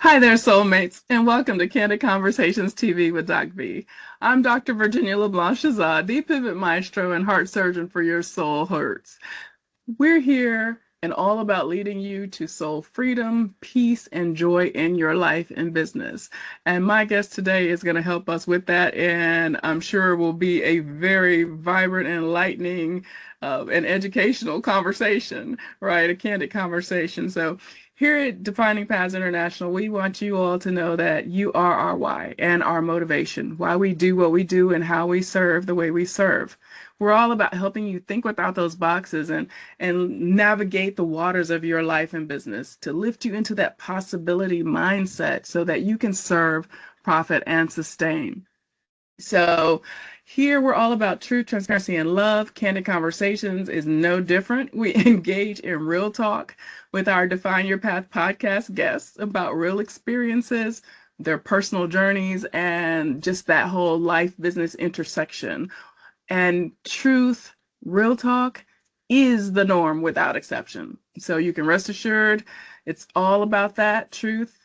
Hi there, soulmates, and welcome to Candid Conversations TV with DocV. I'm Dr. Virginia LeBlanc-Shazad, the Pivot Maestro and heart surgeon for your soul hurts. We're here and all about leading you to soul freedom, peace, and joy in your life and business. And my guest today is going to help us with that, and I'm sure will be a very vibrant, enlightening, and educational conversation, right? A candid conversation. So here at Defining Paths International, we want you all to know that you are our why and our motivation, why we do what we do and how we serve the way we serve. We're all about helping you think without those boxes and navigate the waters of your life and business to lift you into that possibility mindset so that you can serve, profit, and sustain. So here we're all about truth, transparency, and love. Candid Conversations is no different. We engage in real talk with our Define Your Path podcast guests about real experiences, their personal journeys, and just that whole life business intersection. And truth, real talk is the norm without exception. So you can rest assured it's all about that truth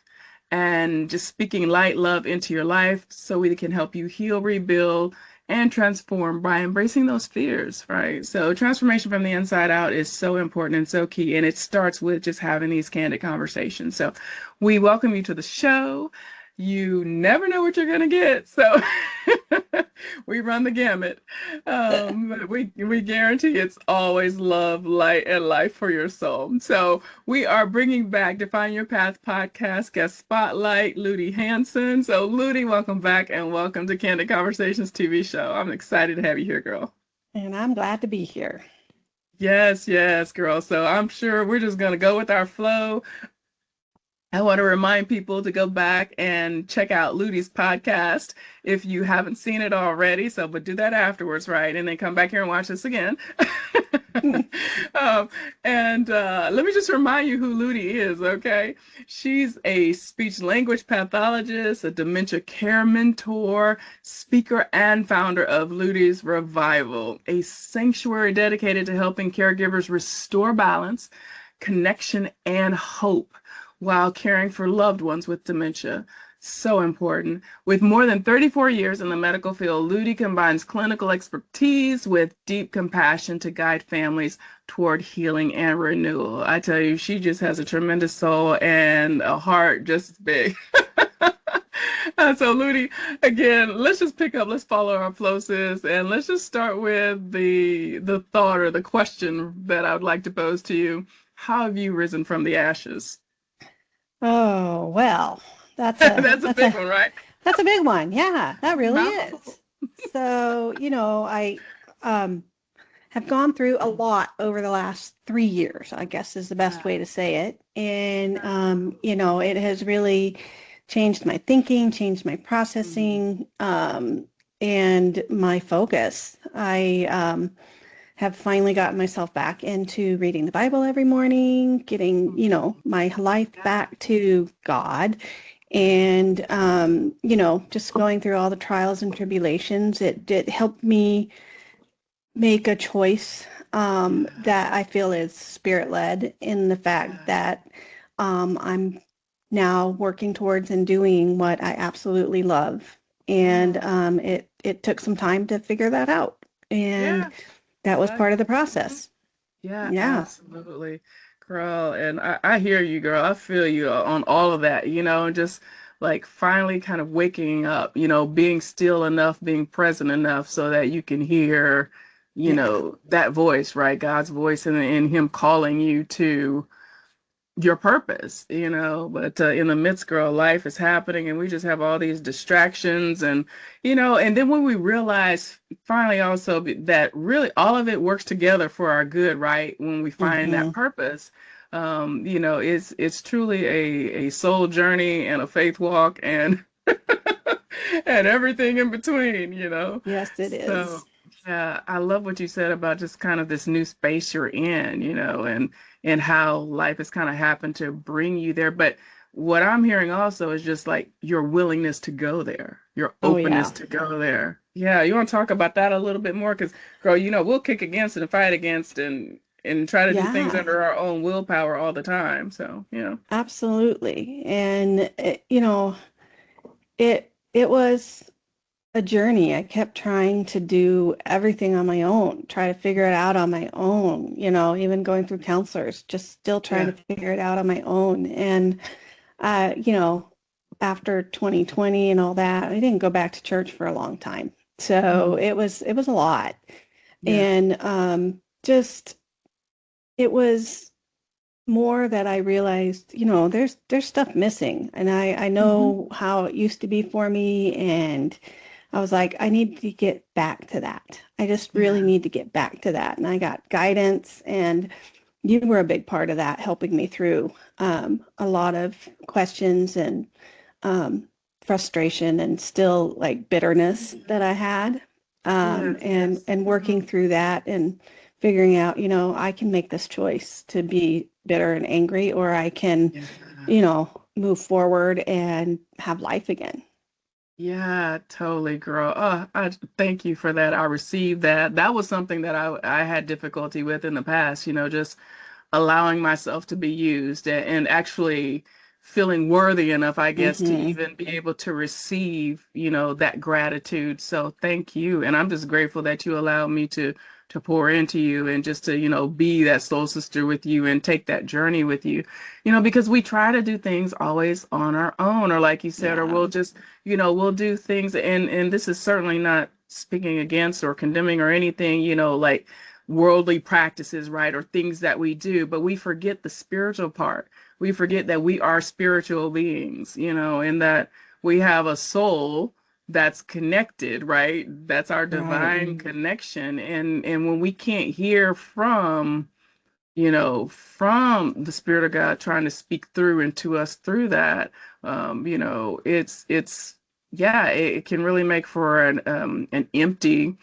and just speaking light, love into your life so we can help you heal, rebuild, and transform by embracing those fears, right? So transformation from the inside out is so important and so key, and it starts with just having these candid conversations. So we welcome you to the show. You never know what you're going to get, so we run the gamut. But we guarantee it's always love, light, and life for your soul. So we are bringing back Define Your Path podcast guest spotlight, Ludie Hansen. So Ludie, welcome back and welcome to Candid Conversations TV show. I'm excited to have you here, girl. And I'm glad to be here. Yes, yes, girl. So I'm sure we're just going to go with our flow. I want to remind people to go back and check out Ludie's podcast if you haven't seen it already. But do that afterwards, right? And then come back here and watch this again. Let me just remind you who Ludie is, okay? She's a speech-language pathologist, a dementia care mentor, speaker, and founder of Ludie's Revival, a sanctuary dedicated to helping caregivers restore balance, connection, and hope while caring for loved ones with dementia. So important. With more than 34 years in the medical field, Ludie combines clinical expertise with deep compassion to guide families toward healing and renewal. I tell you, she just has a tremendous soul and a heart just big. So Ludie, again, let's just pick up, let's follow our flow, sis, and let's just start with the thought or the question that I would like to pose to you. How have you risen from the ashes? Oh, well, that's a big one, right? That's a big one. Yeah, that really Mouthful. is. So, I have gone through a lot over the last 3 years, I guess is the best way to say it. And, it has really changed my thinking, changed my processing, and my focus. I have finally gotten myself back into reading the Bible every morning, getting, my life back to God, and, just going through all the trials and tribulations. It helped me make a choice that I feel is spirit-led in the fact that I'm now working towards and doing what I absolutely love. And it took some time to figure that out. And that was part of the process. Yeah, absolutely, girl. And I hear you, girl. I feel you on all of that, just like finally kind of waking up, being still enough, being present enough so that you can hear, that voice, right? God's voice and him calling you to your purpose, but in the midst, girl, life is happening and we just have all these distractions and then when we realize finally also that really all of it works together for our good, right? When we find that purpose, it's truly a soul journey and a faith walk and and everything in between, Yes, it is. So, yeah, I love what you said about just kind of this new space you're in, and how life has kind of happened to bring you there. But what I'm hearing also is just like your willingness to go there, your openness to go there. Yeah, you want to talk about that a little bit more? Because, girl, we'll kick against and fight against and and try to do things Yeah, under our own willpower all the time. So, yeah. absolutely. And it was a journey. I kept trying to do everything on my own, try to figure it out on my own, even going through counselors, just still trying Yeah. to figure it out on my own. And uh, you know, after 2020 and all that, I didn't go back to church for a long time. So Mm. it was a lot. Yeah. And just it was more that I realized, there's stuff missing. And I Hmm. know how it used to be for me. And I was like, I need to get back to that. I just really Yeah. need to get back to that. And I got guidance, and you were a big part of that, helping me through a lot of questions and um, frustration and still like bitterness that I had, Yes. and Hmm. working through that and figuring out, I can make this choice to be bitter and angry, or I can, Yeah. move forward and have life again. Yeah, totally, girl. I thank you for that. I received that. That was something that I had difficulty with in the past, just allowing myself to be used and actually feeling worthy enough, I guess, to Hmm. even be able to receive, that gratitude. So thank you. And I'm just grateful that you allowed me to pour into you and just to, be that soul sister with you and take that journey with you. Because we try to do things always on our own, or like you said, or Yeah. we'll just, we'll do things, and this is certainly not speaking against or condemning or anything, like worldly practices, right? Or things that we do, but we forget the spiritual part. We forget that we are spiritual beings, and that we have a soul that's connected, right? That's our Right. divine connection. And when we can't hear from the Spirit of God trying to speak through and to us through that, it's yeah, it can really make for an empty,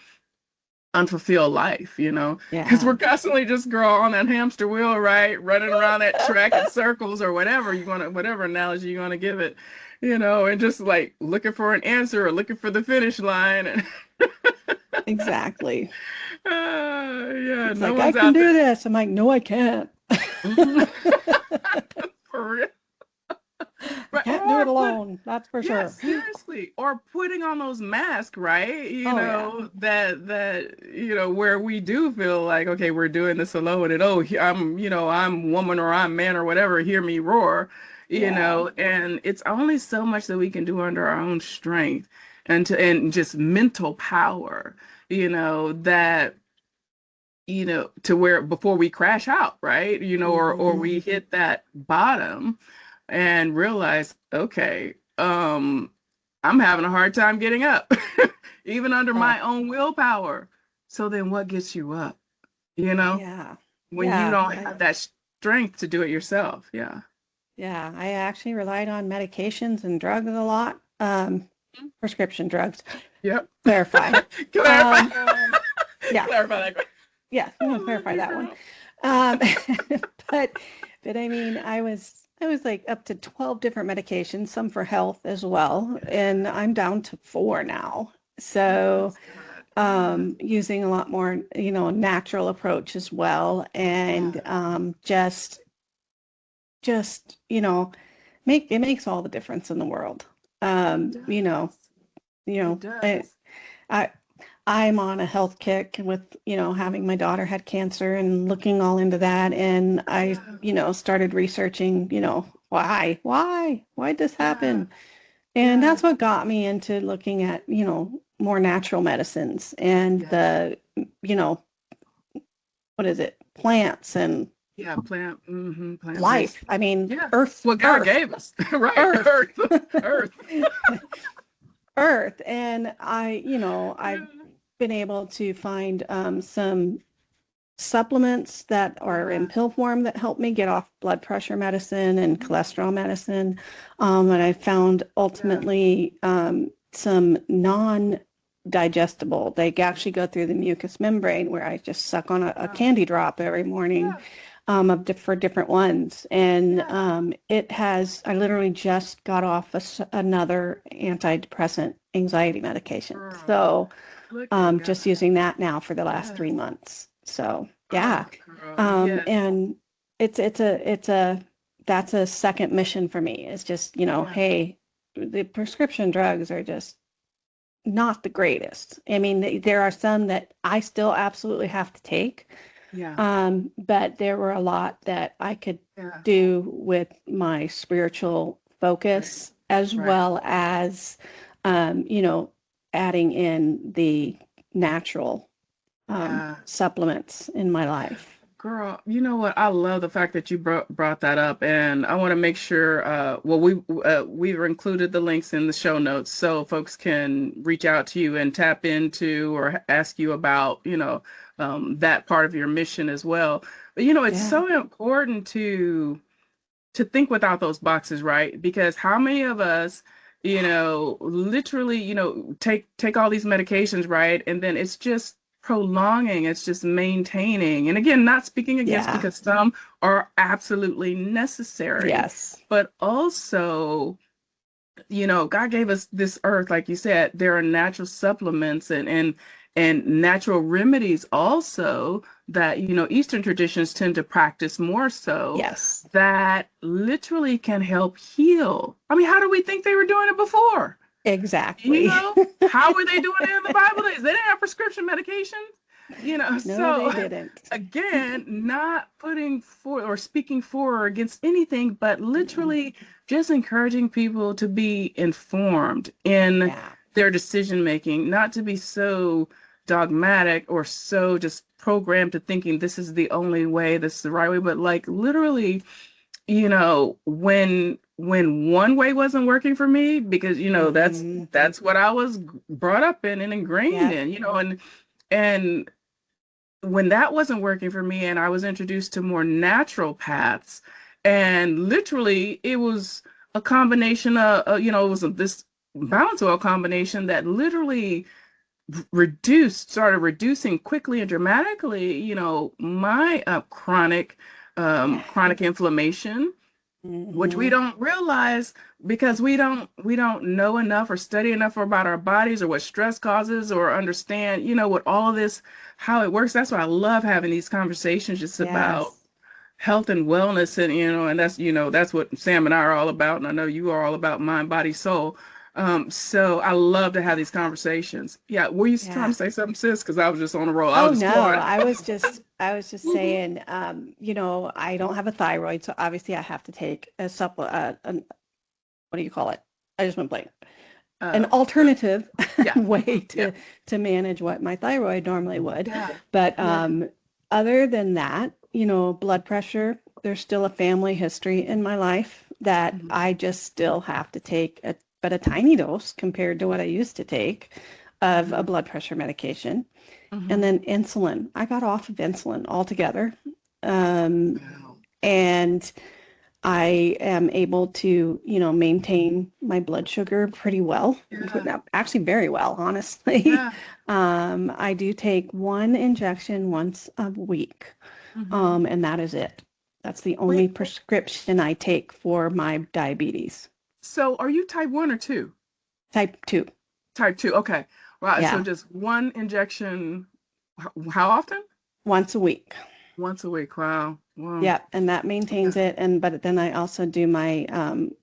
unfulfilled life, because Yeah. we're constantly just girl on that hamster wheel, right? Running around that track in circles or whatever whatever analogy you want to give it, and just like looking for an answer or looking for the finish line. And Exactly. yeah, It's no like, I one's can out do there. this. I'm like, no, I can't. Mhm. For real. I Right. can't do Or it put alone. That's for Yeah, sure. seriously. Or putting on those masks, right? Oh, yeah. Where we do feel like, okay, we're doing this alone, and I'm woman or I'm man or whatever, hear me roar, Yeah. and it's only so much that we can do under our own strength and just mental power, that to where before we crash out, right? Or Hmm. we hit that bottom and realize, okay, I'm having a hard time getting up, even under Oh, my own willpower. So then what gets you up, you know, yeah. when you Yeah. don't have that strength to do it yourself? Yeah. Yeah. I actually relied on medications and drugs a lot. Prescription drugs. Yep. Clarify. Clarify. Um, yeah. Clarify that. Yeah. I'm I gonna love clarify you, that one. girl. Um, but I mean, I was like up to 12 different medications, some for health as well, and I'm down to 4 now. So Praise God. Yeah. using a lot more, natural approach as well, and Yeah. just it makes all the difference in the world. It Um, you know, does. you It know, I, does. I I'm on a health kick with, having my daughter had cancer and looking all into that, and I, Yeah. started researching, why did this Yeah. happen? And Yeah. that's what got me into looking at, more natural medicines and Yeah. you know, what is it? Plants and Yeah. Plant-based. life. I mean, Yeah. earth, It's what God earth, gave us. Right. earth, Earth. Earth. earth. And I've Yeah. been able to find some supplements that are in Yeah. pill form that help me get off blood pressure medicine and cholesterol medicine. And I found Yeah. ultimately some non-digestible. They actually go through the mucous membrane where I just suck on a Yeah. candy drop every morning Yeah. for different ones. And Yeah. I literally just got off another antidepressant anxiety medication. Girl. So Look at God. just using that now for the last Yes. 3 months. So. Yeah. Oh, girl. Yes. And that's a second mission for me. It's just, Yeah. hey, the prescription drugs are just not the greatest. I mean, there are some that I still absolutely have to take, Yeah. but there were a lot that I could Yeah. do with my spiritual Right. focus as Right. well as, you know, adding in the natural Yeah. supplements in my life. Girl, you know what? I love the fact that you brought that up, and I want to make sure. Well, we've included the links in the show notes so folks can reach out to you and tap into or ask you about, that part of your mission as well. But it's Yeah. so important to think without those boxes, right? Because how many of us, literally, take all these medications, right? And then it's just prolonging, it's just maintaining. And again, not speaking against Yeah. because some are absolutely necessary, Yes. but also God gave us this earth, like you said, there are natural supplements and natural remedies also that, Eastern traditions tend to practice more so Yes. that literally can help heal. I mean, how do we think they were doing it before? Exactly. How were they doing it in the Bible days? They didn't have prescription medications, No, they so didn't. again, not putting for or speaking for or against anything, but Mm-mm. literally just encouraging people to be informed in Yeah. their decision making, not to be so dogmatic or so just programmed to thinking this is the only way, this is the right way, but like literally, when one way wasn't working for me, because Hmm. that's what I was brought up in and ingrained Yep. in, and when that wasn't working for me and I was introduced to more natural paths, and literally it was a combination of, it was this balance oil combination that literally started reducing quickly and dramatically, my Yeah. chronic inflammation, which we Hmm. don't realize because we don't know enough or study enough about our bodies or what stress causes or understand, what all of this, how it works. That's why I love having these conversations just about Yes. health and wellness, and and that's what Sam and I are all about, and I know you are all about mind, body, soul. So I love to have these conversations. Yeah, were you trying Yeah. to say something, sis? Because I was just on a roll. I Oh was just no, flowing. I was just saying, I don't have a thyroid, so obviously I have to take a what do you call it? I just went blank. An uh, alternative yeah, way yeah, to manage what my thyroid normally would. yeah, But yeah. other than that, blood pressure, there's still a family history in my life that Mhm, I just still have to take but a tiny dose compared to what I used to take of a mhm, blood pressure medication. And mhm. then insulin. I got off of insulin altogether. Um, Wow. and I am able to, maintain my blood sugar pretty well, Yeah, actually very well, honestly. yeah. I do take one injection once a week, Mhm. and that is it. That's the only Wait, prescription I take for my diabetes. so are you type 1 or 2? Type 2. Type 2. Okay. Right. So Yeah, just one injection. How often? once a week. Once a week. Wow. Wow. Yeah, and that maintains Yeah. it. But then I also do my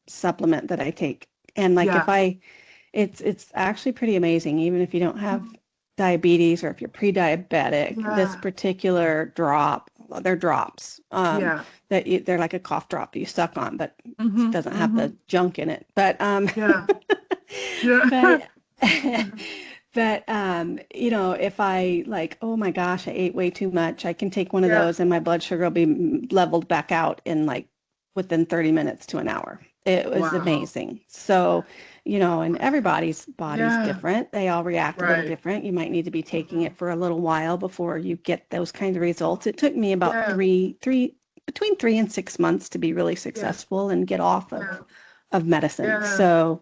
supplement that I take. And like if Yeah. I it's actually pretty amazing. Even if you don't have diabetes or if you're pre-diabetic, this Yeah. particular drop, well, they're drops Yeah. they're like a cough drop that you suck on, but it Mhm. doesn't have the Mhm. junk in it. But Yeah. Yeah. but Mhm. but if I like, oh my gosh, I ate way too much, I can take one of Yeah. those and my blood sugar will be leveled back out in like within 30 minutes to an hour. It was Wow. amazing. So, and everybody's body's Yeah. different. They all react a little Right. different. You might need to be taking Mhm. it for a little while before you get those kinds of results. It took me about Yeah. between 3 and 6 months to be really Yeah. successful and get off Yeah. of medicine. Yeah. So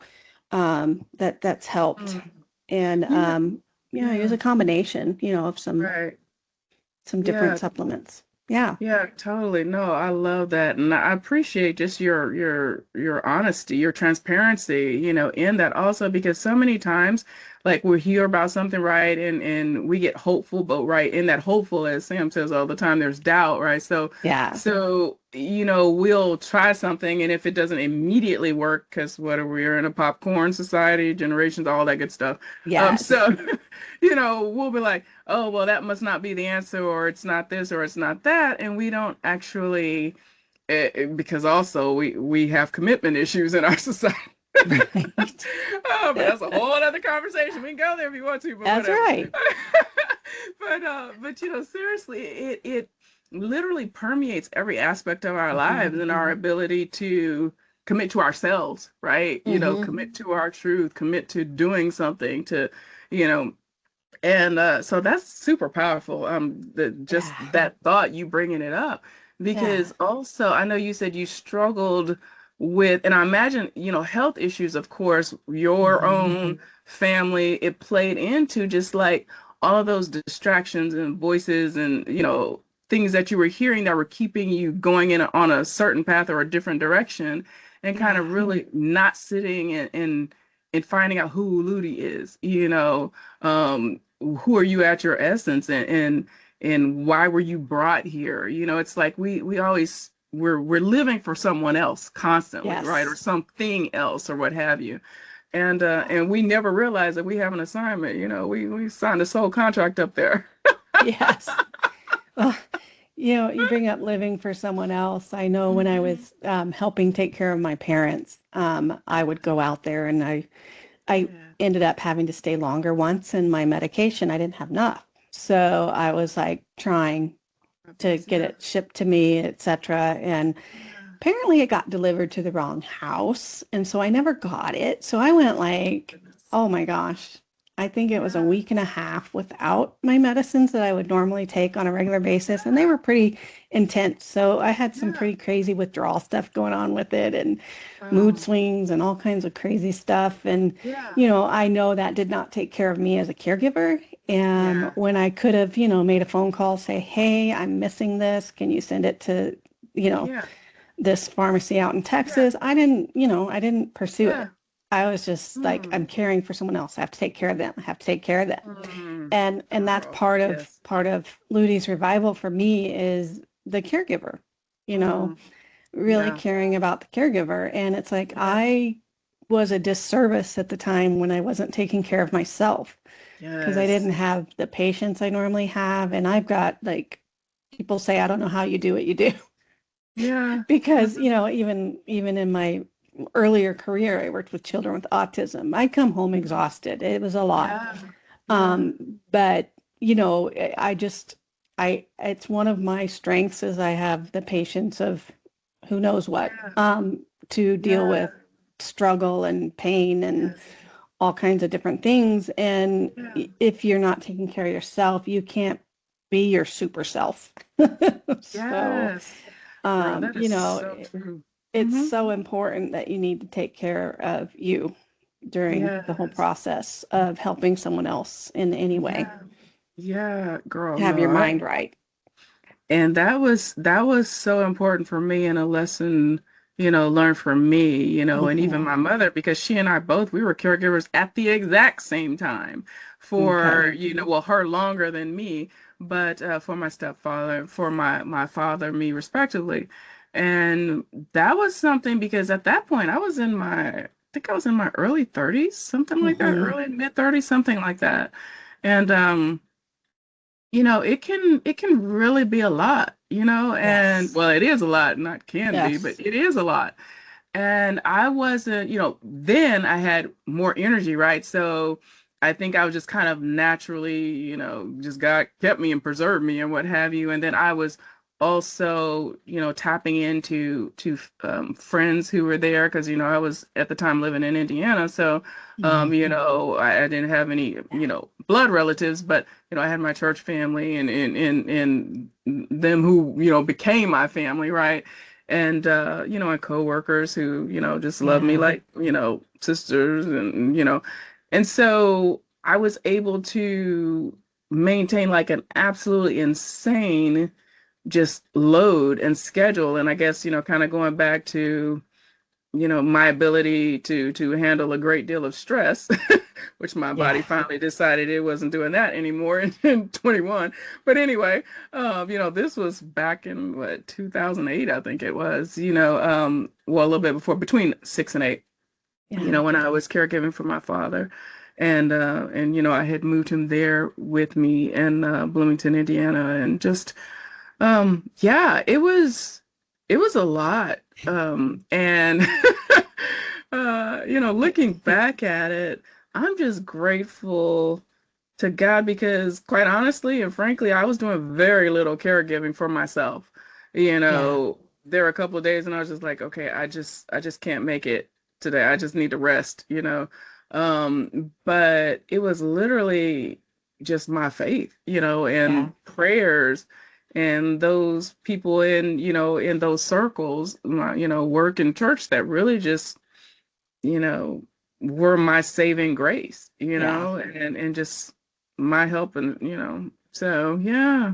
that's helped. Mm. And You know, use yeah. a combination, of Right. some different Yeah. supplements. Yeah. Yeah, totally. No, I love that. And I appreciate just your honesty, your transparency, in that also because so many times, like we hear about something, right, and we get hopeful, but right in that hopeful, as Sam says all the time, there's doubt, right? Yeah. So we'll try something, and if it doesn't immediately work, because what are we are in a popcorn society, generations, all that good stuff. Yes. So we'll be like, oh well, that must not be the answer, or it's not this, or it's not that, and we don't actually, because also we have commitment issues in our society. Right. Oh, but that's a whole other conversation. We can go there if you want to, but That's whatever. right. But seriously, it literally permeates every aspect of our lives and our ability to commit to ourselves, right? Commit to our truth, commit to doing something, to you know and so that's super powerful. Just Yeah. that thought, you bringing it up, Yeah. because also I know you said you struggled with, and I imagine, health issues, of course, your own family, it played into just like all of those distractions and voices and, things that you were hearing that were keeping you going on a certain path or a different direction, and kind of Yeah. really not sitting and finding out who Ludie is, who are you at your essence, and why were you brought here? It's like we always we're living for someone else constantly, right? Or Yes. something else, or what have you. And we never realize that we have an assignment. We signed a soul contract up there. Yes. Well, you bring up living for someone else. I know when I Mhm. was helping take care of my parents, I would go out there and I Yeah. ended up having to stay longer once, and my medication, I didn't have enough. So I was like trying to get Yeah. it shipped to me, etc. And Yeah. apparently it got delivered to the wrong house. And so I never got it. So I went like, Goodness. oh my gosh, I think it was a Yeah. week and a half without my medicines that I would normally take on a regular basis. And they were pretty intense. So I had some Yeah. pretty crazy withdrawal stuff going on with it, and mood Wow. swings and all kinds of crazy stuff. And, Yeah. I know that did not take care of me as a caregiver. And Yeah. when I could have, made a phone call, say, hey, I'm missing this. Can you send it to, you know, Yeah. this pharmacy out in Yeah. Texas? I didn't pursue it. Yeah. I was just like, I'm Mm. caring for someone else. I have to take care of them. I have to take care of them. Mm. And that's Girl. part Yes. of Ludie's revival for me is the caregiver, you know, Mm. really Yeah. caring about the caregiver. And it's like Yeah. I was a disservice at the time when I wasn't taking care of myself because I Yes. didn't have the patience I normally have. And I've got like people say, I don't know how you do what you do. Yeah. Because even in my earlier career, I worked with children with autism. I come home exhausted. It was a lot. Yeah. Yeah. But I just I it's one of my strengths is I have the patience of who knows what, Yeah. to deal Yeah. with struggle and pain and Yes. all kinds of different things. And Yeah. if you're not taking care of yourself, you can't be your super self. So, Yes. Girl, that is so it, true. it's Mm-hmm. so important that you need to take care of you during the whole Yes. process of helping someone else in any way. Yeah. Yeah, girl, Have no, your mind right. and that was so important for me, and a lesson, learned from me, and even Hmm. my mother, because she and I both, we were caregivers at the exact same time Okay. for, well, her longer than me, but for my stepfather, for my father, me respectively. And that was something, because at that point I think I was in my early 30s, something like that, Hmm. early mid 30s, something like that. And it can really be a lot, and Yes. well, it is a lot, not can be, but Yes. it is a lot. And I wasn't, then I had more energy, right? So I think I was just kind of naturally, just God kept me and preserved me and what have you. And then I was also, tapping into to friends who were there, because, I was at the time living in Indiana. So, Hmm. I didn't have any, blood relatives, but, I had my church family and them who, became my family, right? And and coworkers who just love me Yeah. like sisters, and so I was able to maintain like an absolutely insane just load and schedule. And I guess kind of going back to my ability to handle a great deal of stress. which my body Yeah. finally decided it wasn't doing that anymore in 21. But anyway, this was back in what, 2008, I think it was, well, a little bit before, between 6 and 8, Yeah. when I was caregiving for my father. And I had moved him there with me in Bloomington, Indiana, and just yeah, it was a lot. And looking back at it, I'm just grateful to God because quite honestly and frankly, I was doing very little caregiving for myself. Yeah. There were a couple of days and I was just like, okay, I just can't make it today. I just need to rest. But it was literally just my faith, Yeah. and prayers and those people in those circles, work in church that really just, you know, were my saving grace, Yeah. and just my help and, so yeah.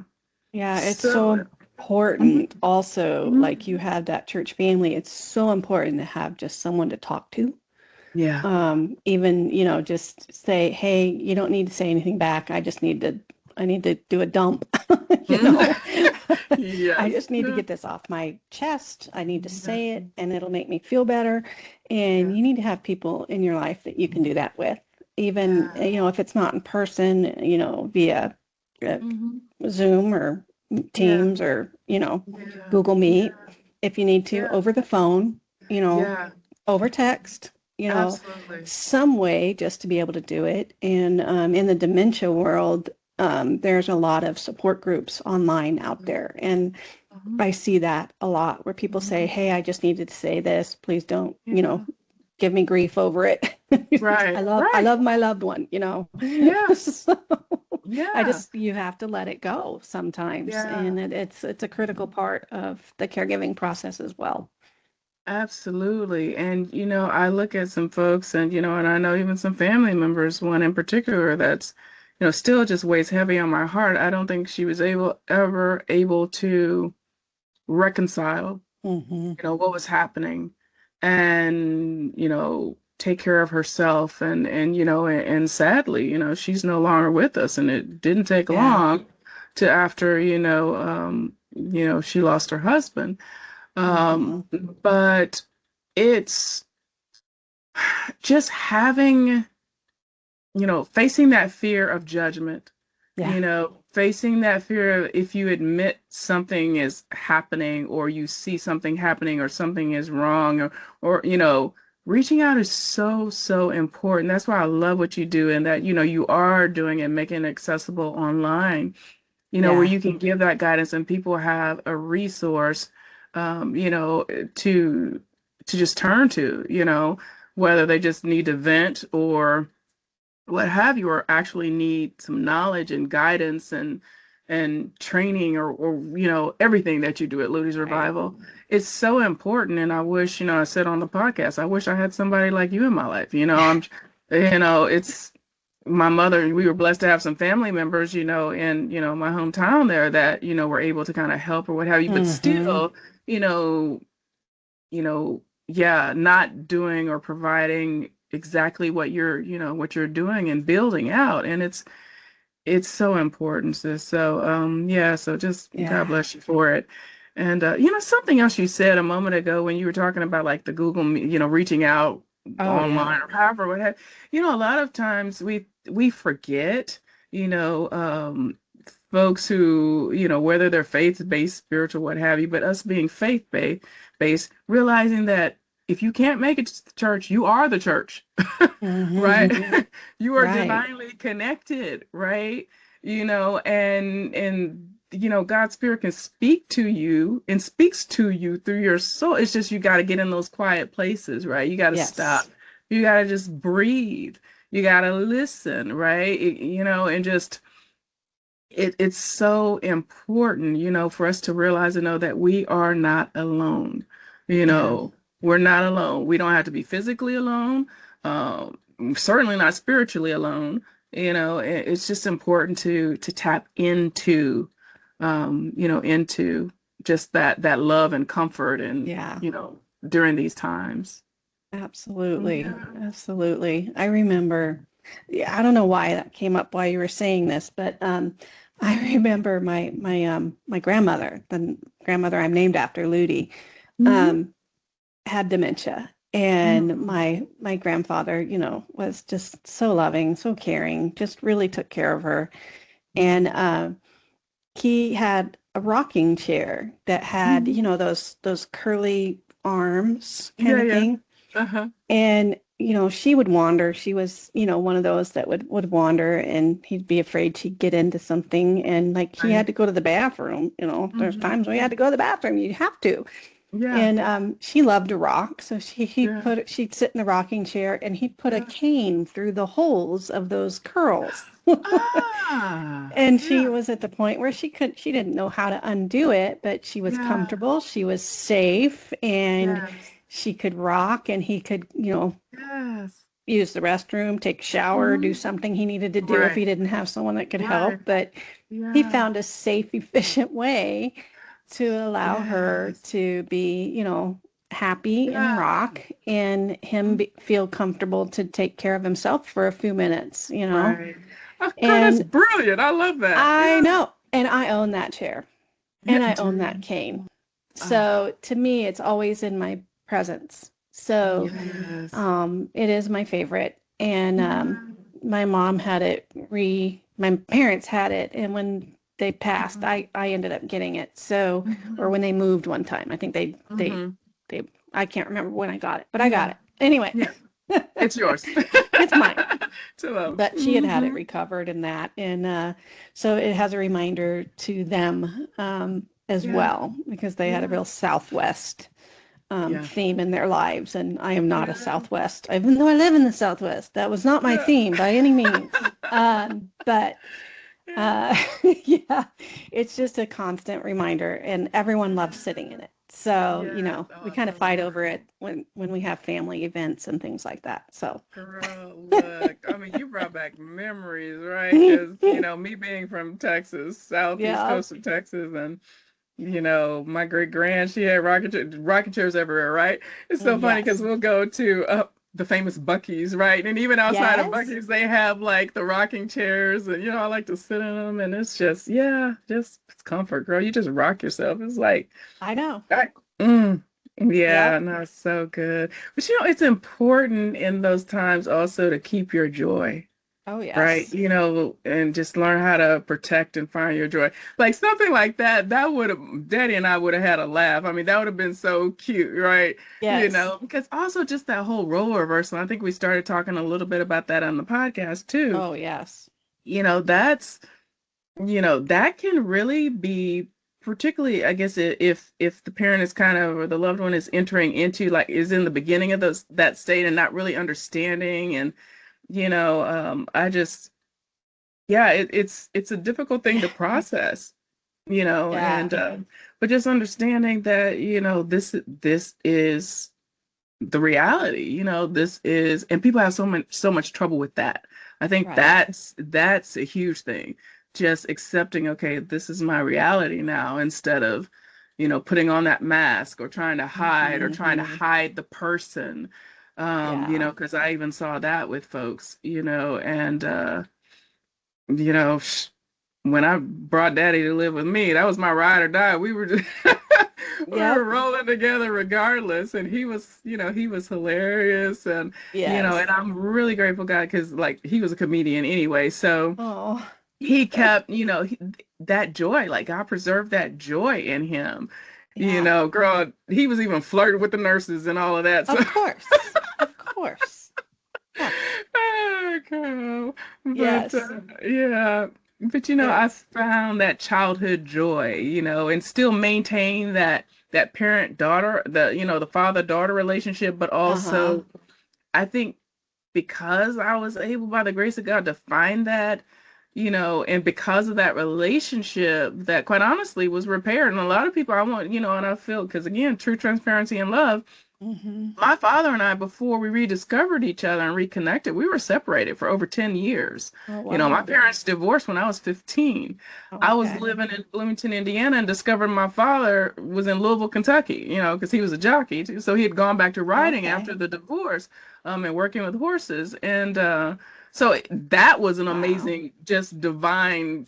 Yeah, it's So so important also, mhm. like you have that church family. It's so important to have just someone to talk to. Yeah. Even, just say, hey, you don't need to say anything back. I need to do a dump, you know. I Yes. just need to Yeah. get this off my chest. I need to Yeah. say it and it'll make me feel better. And Yeah. you need to have people in your life that you can do that with. Even, Yeah. if it's not in person, via uh, Hmm. Zoom or Yeah. Teams or, Yeah. Google Meet, Yeah. if you need to, Yeah. over the phone, Yeah. over text, Absolutely. some way just to be able to do it. And in the dementia world, there's a lot of support groups online out there. And Hmm. I see that a lot where people say, Hmm. hey, I just needed to say this. Please don't, Yeah. give me grief over it. I Right. love, I Right. love my loved one. Yes. So Yeah. you have to let it go sometimes. Yeah. And it's a critical part of the caregiving process as well. Absolutely. And, I look at some folks and I know even some family members, one in particular that's, still just weighs heavy on my heart. I don't think she was ever able to reconcile, Hmm. what was happening and, take care of herself and sadly, she's no longer with us and it didn't take Yeah. long to after, she lost her husband. Hmm. Um, but it's just having, facing that fear of judgment, Yeah. facing that fear of if you admit something is happening or you see something happening or something is wrong or reaching out is so, so important. That's why I love what you do and that, you are doing and making it accessible online, where Yeah. you can give that guidance and people have a resource, to just turn to, whether they just need to vent or what have you, or actually need some knowledge and guidance and training or everything that you do at Ludie's Right. Revival. It's so important. And I wish, I said on the podcast, I wish I had somebody like you in my life. It's my mother, we were blessed to have some family members, in, my hometown there that, were able to kind of help or what have you, but Hmm. still, you know, yeah, not doing or providing exactly what you're doing and building out. And it's so important, sis. So, yeah, so just God Yeah. bless you for it. And, something else you said a moment ago when you were talking about like the Google, reaching out Oh, yeah. online or however, what have, a lot of times we forget, you know, um, folks who, whether they're faith-based, spiritual, what have you, but us being faith-based, realizing that if you can't make it to the church, you are the church, right? Hmm. You are Right. divinely connected, right? And God's spirit can speak to you and speaks to you through your soul. It's just you got to get in those quiet places, right? You got to stop. Yes. You got to just breathe. You got to listen, right? And just it's so important, for us to realize and know that we are not alone. You Yeah. know, we're not alone. We don't have to be physically alone, um, certainly not spiritually alone. It's just important to tap into just that love and comfort and, Yeah. during these times. Absolutely. Yeah. Absolutely. I remember. Yeah, I don't know why that came up while you were saying this, but I remember my grandmother, the grandmother I'm named after, Ludie, Mm-hmm. um, had dementia, and Mm-hmm. my grandfather, was just so loving, so caring, just really took care of her, and he had a rocking chair that had, Mm-hmm. those curly arms kind Yeah, of yeah. thing. Uh-huh. And, she would wander. She was, one of those that would wander, and he'd be afraid she'd get into something. And like he Right. had to go to the bathroom, there's Mm-hmm. times when he had to go to the bathroom. You have to. Yeah. And she loved to rock. So Yeah. she'd sit in the rocking chair, and he'd put a Yeah. cane through the holes of those curls. And she Yeah. was at the point where she didn't know how to undo it, but she was Yeah. comfortable, she was safe, and Yes. she could rock, and he could, Yes. use the restroom, take a shower, do Mhm. something he needed to do if Right. he didn't have someone that could Right. help. But he Yeah. found a safe, efficient way to allow her Yes. to be, happy and Yeah. rock, and feel comfortable to take care of himself for a few minutes. Right. Oh, girl, that's And brilliant. I love that. I Yeah. know, and I own that chair, Yeah. and I Do own that you? cane. Oh, So to me, it's always in my presence. So yes. it is my favorite. And Yeah. my mom had my parents had it, and when they passed, Mhm. I ended up getting it. So, or Mhm. when they moved one time, I think Mhm. they, I can't remember when I got it, but I got Yeah. it. Anyway, Yeah. It's yours. it's mine. To love. But she had it Mhm. recovered in that, and so it has a reminder to them as Yeah. well, because they had a Yeah. real Southwest Yeah. theme in their lives, and I am not a Yeah. Southwest, even though I live in the Southwest. That was not my Yeah. theme by any means. But Yeah. yeah, it's just a constant reminder, and everyone loves sitting in it. So, Yes. Oh, we I kind of totally fight over agree. it when we have family events and things like that. So, Girl, look, I mean, you brought back memories, right? Because, me being from Texas, southeast yeah, coast of Texas, and, my great grand, she had rocking chairs everywhere, right? It's so funny because yes, we'll go to the famous Buc-ee's, right? And even outside of yes, Buc-ee's, they have like the rocking chairs, and, I like to sit in them, and it's just, yeah, just it's comfort, girl. You just rock yourself. It's like, I know. I, mm, yeah, Yep. no, it's so good. But it's important in those times also to keep your joy, Oh, right? yes. And just learn how to protect and find your joy. Like something like that, that would have, Daddy and I would have had a laugh. I mean, that would have been so cute, right? Yes. Because also just that whole role reversal, I think we started talking a little bit about that on the podcast too. Oh, yes. That's that can really be particularly, I guess, if the parent is kind of, or the loved one is entering into, like, is in the beginning of that state and not really understanding. And I just, yeah, it's a difficult thing Yeah. to process, Yeah. and but just understanding that this is the reality. This is, and people have so much trouble with that. I think Right. that's a huge thing. Just accepting, okay, this is my reality now, instead of, putting on that mask, or trying to hide, or Hmm. trying to hide the person. Yeah. Because I even saw that with folks, and you know, when I brought Daddy to live with me, that was my ride or die. We were just we were Yep. rolling together regardless, and he was hilarious, and Yes. I'm really grateful, God, because like he was a comedian anyway, so Oh, he kept, that joy, like God preserved that joy in him. yeah. Girl, he was even flirting with the nurses and all of that. So Of course. Of course. Yeah. oh, girl. But Yes. yeah. But I Yes. found that childhood joy, and still maintain that parent daughter, the father daughter relationship, but Uh-huh. also I think because I was able, by the grace of God, to find that, and because of that relationship that quite honestly was repaired. And a lot of people I want, and I feel, because again, true transparency and love, Hmm. my father and I, before we rediscovered each other and reconnected, we were separated for over 10 years. Oh, My wow. parents divorced when I was 15. I was Okay. living in Bloomington, Indiana, and discovered my father was in Louisville, Kentucky, because he was a jockey too. So he had gone back to riding Okay. after the divorce, and working with horses. And So that was an Wow. amazing, just divine,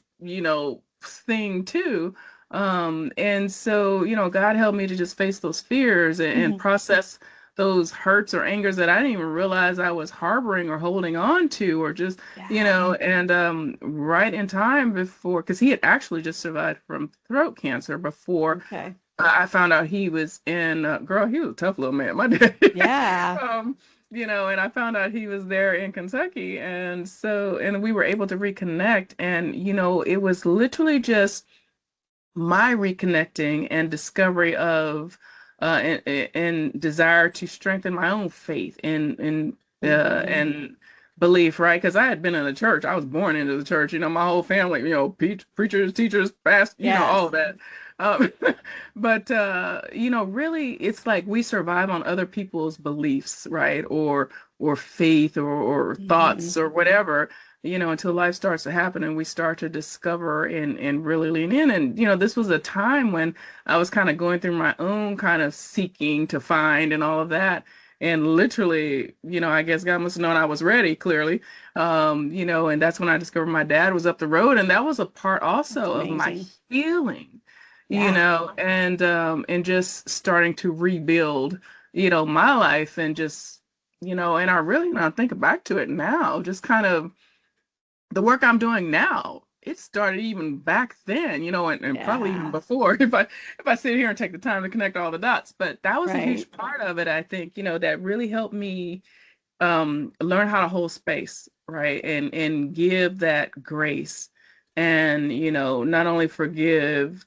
thing too. And so, God helped me to just face those fears and Mhm. process those hurts or angers that I didn't even realize I was harboring or holding on to, or just, Yeah. and right in time before, because he had actually just survived from throat cancer before Okay. I found out he was in, girl, he was a tough little man, my dad. Yeah. And I found out he was there in Kentucky. And we were able to reconnect. And, it was literally just my reconnecting and discovery of, and desire to strengthen my own faith Mhm. and belief, right? Because I had been in the church. I was born into the church, my whole family, preachers, teachers, past, all of Yes. that. Um, but really, it's like we survive on other people's beliefs, right? Or faith or Mhm. thoughts or whatever, until life starts to happen and we start to discover and really lean in. And, this was a time when I was kind of going through my own kind of seeking to find and all of that. And literally, I guess God must have known I was ready, clearly. And that's when I discovered my dad was up the road. And that was a part That's also of my amazing. healing, Yeah. and just starting to rebuild, my life and just, and I really now think back to it now, just kind of the work I'm doing now, it started even back then, and probably even Yeah. before if I sit here and take the time to connect all the dots. But that was a Right. huge part of it, I think, that really helped me learn how to hold space, right? And give that grace and, not only forgive,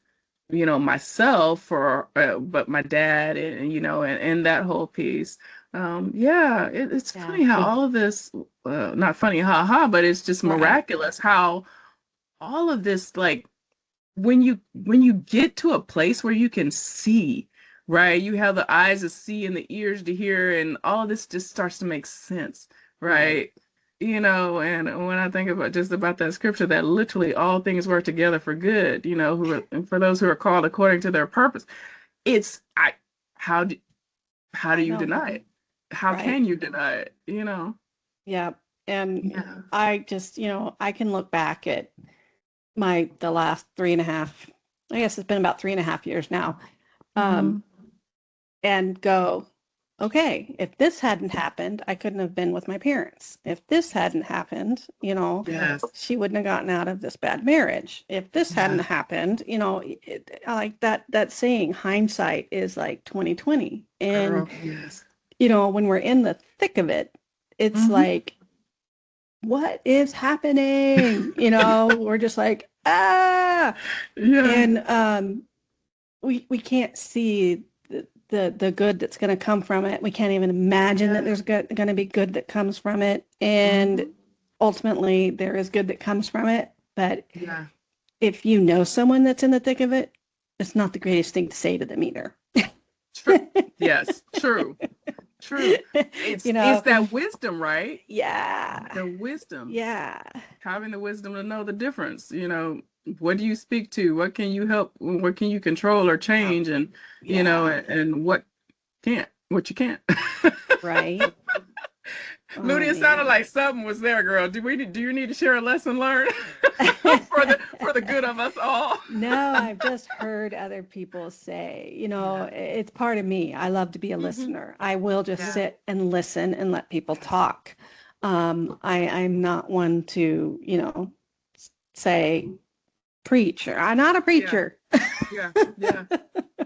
myself for, but my dad and, and that whole piece. Yeah, it's Yeah. funny how all of this, not funny, haha, but it's just Right. miraculous how all of this, like, when you get to a place where you can see, right? You have the eyes to see and the ears to hear, and all of this just starts to make sense, Right. right? And when I think about that scripture, that literally all things work together for good, for those who are called according to their purpose. It's I how do how do I you know. deny it? How Right. can you deny it? Yeah. And Yeah. I just, I can look back at the last 3.5, I guess it's been about 3.5 years now, Mm-hmm. um, and go, okay, if this hadn't happened, I couldn't have been with my parents. If this hadn't happened, Yes. she wouldn't have gotten out of this bad marriage. If this hadn't Yeah. happened, I like that saying, hindsight is like 2020. And, Girl. Yes. when we're in the thick of it, it's Mm-hmm. like, what is happening? We're just like, ah, Yeah. and we can't see the good that's going to come from it. We can't even imagine that Yeah. there's going to be good that comes from it. And Mm-hmm. ultimately, there is good that comes from it. But Yeah. if you know someone that's in the thick of it, it's not the greatest thing to say to them either. True. Yes. True. True. It's that wisdom, right? Yeah, The wisdom, yeah, having the wisdom to know the difference. What do you speak to? What can you help? What can you control or yeah, change? And yeah, and what you can't. right. Ludie, Oh it sounded man. like something was there, girl. Do you need to share a lesson learned for the good of us all? No, I've just heard other people say, Yeah. it's part of me. I love to be a Hmm. listener. I will just Yeah. sit and listen and let people Yeah. talk. I'm not one to, say preach, or I'm not a Yeah. preacher. Yeah. Yeah.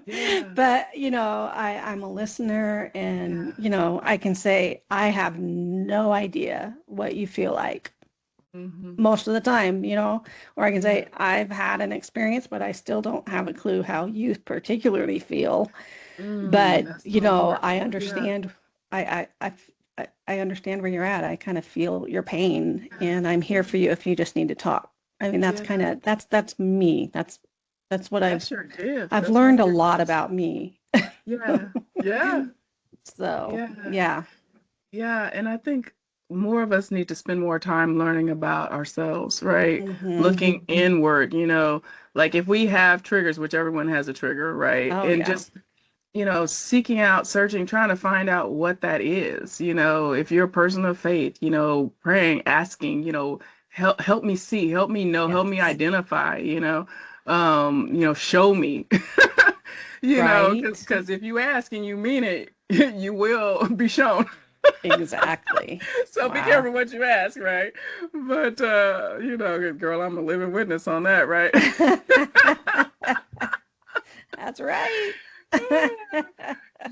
Yeah. But, I'm a listener, and, Yeah. I can say, I have no idea what you feel like Hmm. most of the time, or I can Yeah. say, I've had an experience, but I still don't have a clue how you particularly feel. But, That's so I important. Yeah. understand. I understand where you're at. I kind of feel your pain, Yeah. and I'm here for you if you just need to talk. I mean, Yeah. that's me. That's what That's your gift. I've That's one learned of a your lot gifts. about me. Yeah. Yeah. So, Yeah. yeah. Yeah. And I think more of us need to spend more time learning about ourselves, right? Hmm. Looking inward, like if we have triggers, which everyone has a trigger, right? Oh, And yeah. just seeking out, searching, trying to find out what that is. If you're a person of faith, praying, asking, help me see, help me know, help me Yes. identify, show me, Right. because if you ask and you mean it, you will be shown. Exactly. So be Wow. careful what you ask, right? But girl, I'm a living witness on that, right? That's right.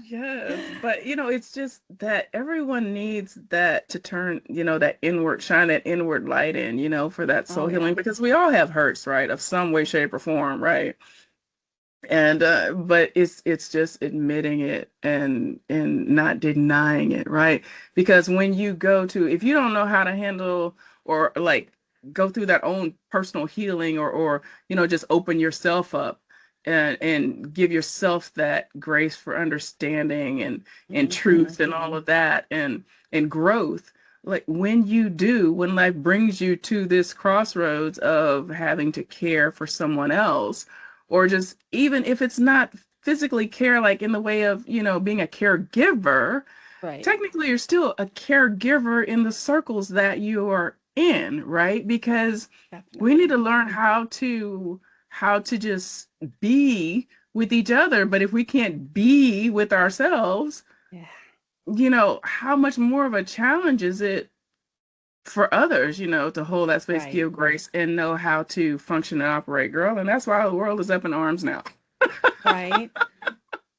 Yes, but it's just that everyone needs that to turn, that inward, shine that inward light in, for that soul Oh yeah. healing, because we all have hurts, right, of some way, shape, or form, right? And but it's just admitting it and not denying it, right? Because when you go to, if you don't know how to handle or like go through that own personal healing, or just open yourself up and give yourself that grace for understanding and Hmm. truth and all of that and growth, like when life brings you to this crossroads of having to care for someone else, or just even if it's not physically care, like in the way of, being a caregiver, Right. technically you're still a caregiver in the circles that you are in, right? Because we need Definitely. to learn how to just be with each other. But if we can't be with ourselves, Yeah. how much more of a challenge is it for others, to hold that space, Right. give grace, and know how to function and operate, girl. And that's why the world is up in arms now. Right.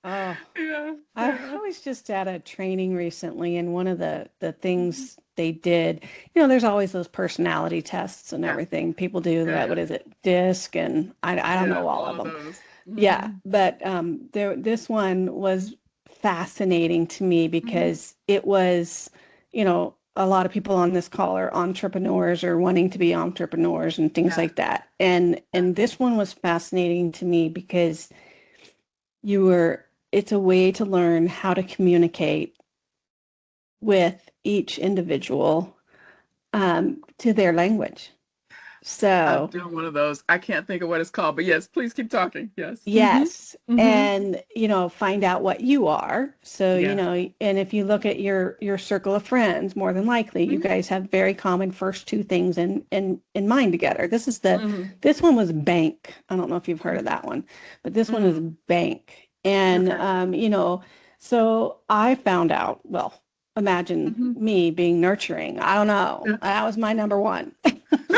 Oh, Yeah, I yeah. was just at a training recently, and one of the things they did, there's always those personality tests and Yeah, everything. People do yeah, that. yeah, What is it? DISC, and I don't yeah. know all All of of them. those. Yeah, Hmm. but this one was fascinating to me Hmm. because it was, a lot of people on this call are entrepreneurs or wanting to be entrepreneurs and things Yeah, like that. And yeah. this one was fascinating to me because it's a way to learn how to communicate with each individual to their language. I've So, done one of those. I can't think of what it's called, but yes, please keep talking. Yes. Hmm. yes, Hmm. and find out what you are. So, Yeah. and if you look at your circle of friends, more than likely you Hmm. guys have very common first two things in mind together. Hmm. This one was bank. I don't know if you've heard of that one, but this one is Hmm. bank. And Okay. so I found out, well, imagine Hmm. me being nurturing. I don't know. Yeah. That was my number one.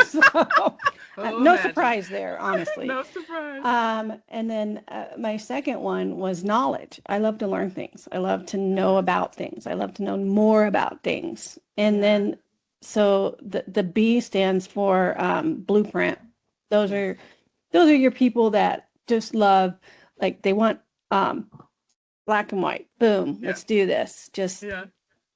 So Oh, no imagine. surprise there, honestly. No surprise. And then my second one was knowledge. I love to learn things. I love to know Yeah. about things. I love to know more about things. And Yeah. then, so the B stands for blueprint. Those Yes. are those are your people that just love, like they want um, black and white. Boom, Yeah. let's do this. Just Yeah.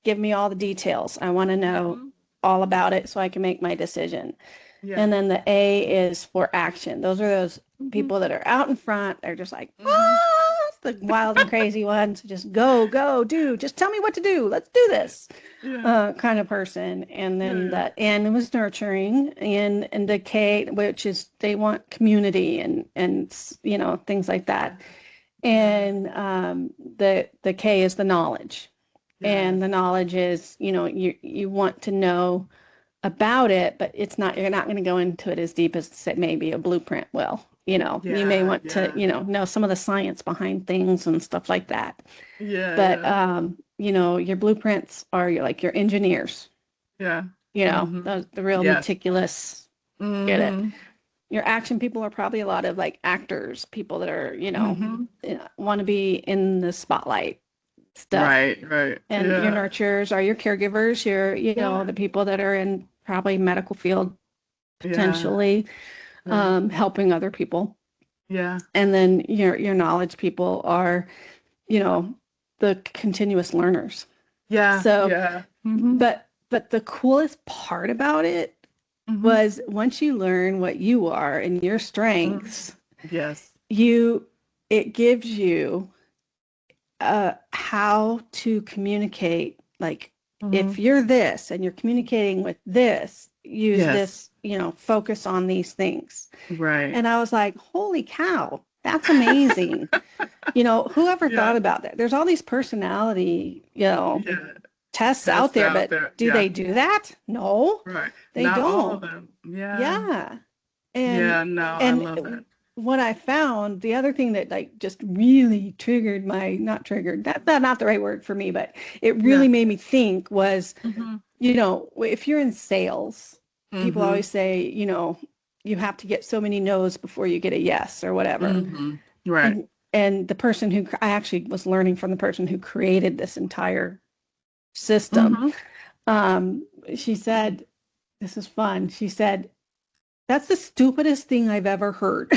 give me all the details. I want to know Hmm. all about it so I can make my decision. Yeah. And then the A is for action. Those are those Hmm. people that are out in front. They're just like, Hmm. ah, the wild and crazy ones. Just go, go, do. Just tell me what to do. Let's do this Yeah. kind of person. And Yeah. then Yeah. the N was nurturing, and the K, which is they want community and things like Yeah. that. Yeah. And the K is the knowledge. And Yes. the knowledge is, you want to know about it, but you're not going to go into it as deep as say, maybe a blueprint will. You may Yeah. want to, Yeah. know some of the science behind things and stuff like that. Yeah. But Yeah. your blueprints are like your engineers, Yeah. Hmm. the real Yes. meticulous, get it. Hmm. Your action people are probably a lot of like actors, people that are, Hmm. want to be in the spotlight stuff. Right. Right. And your Yeah. nurturers are your caregivers, Yeah. the people that are in probably medical field Yeah. potentially Yeah. helping other people. Yeah. And then your knowledge people are, you know, the continuous learners. Yeah. So, Yeah. Hmm. but the coolest part about it Hmm. was once you learn what you are and your Hmm. strengths, Yes. you it gives you how to communicate. Like Hmm. if you're this and you're communicating with this, use Yes. this, focus on these things. Right. And I was like, holy cow. That's amazing. Whoever Yeah. thought about that? There's all these personality, Yeah. tests out Tests there, out but there. do Yeah. they do that? No, Right. they Not all of don't. them. Yeah. Yeah. And Yeah. No, I and love that. what I found, the other thing that like just really triggered not triggered, that's not the right word for me, but it Yeah. really made me think was, Mm-hmm. if you're in sales, people Mm-hmm. always say, you have to get so many no's before you get a yes or whatever. Mm-hmm. Right. And the person who I actually was learning from the person who created this entire system, Mm-hmm. she said, this is fun. She said, that's the stupidest thing I've ever heard.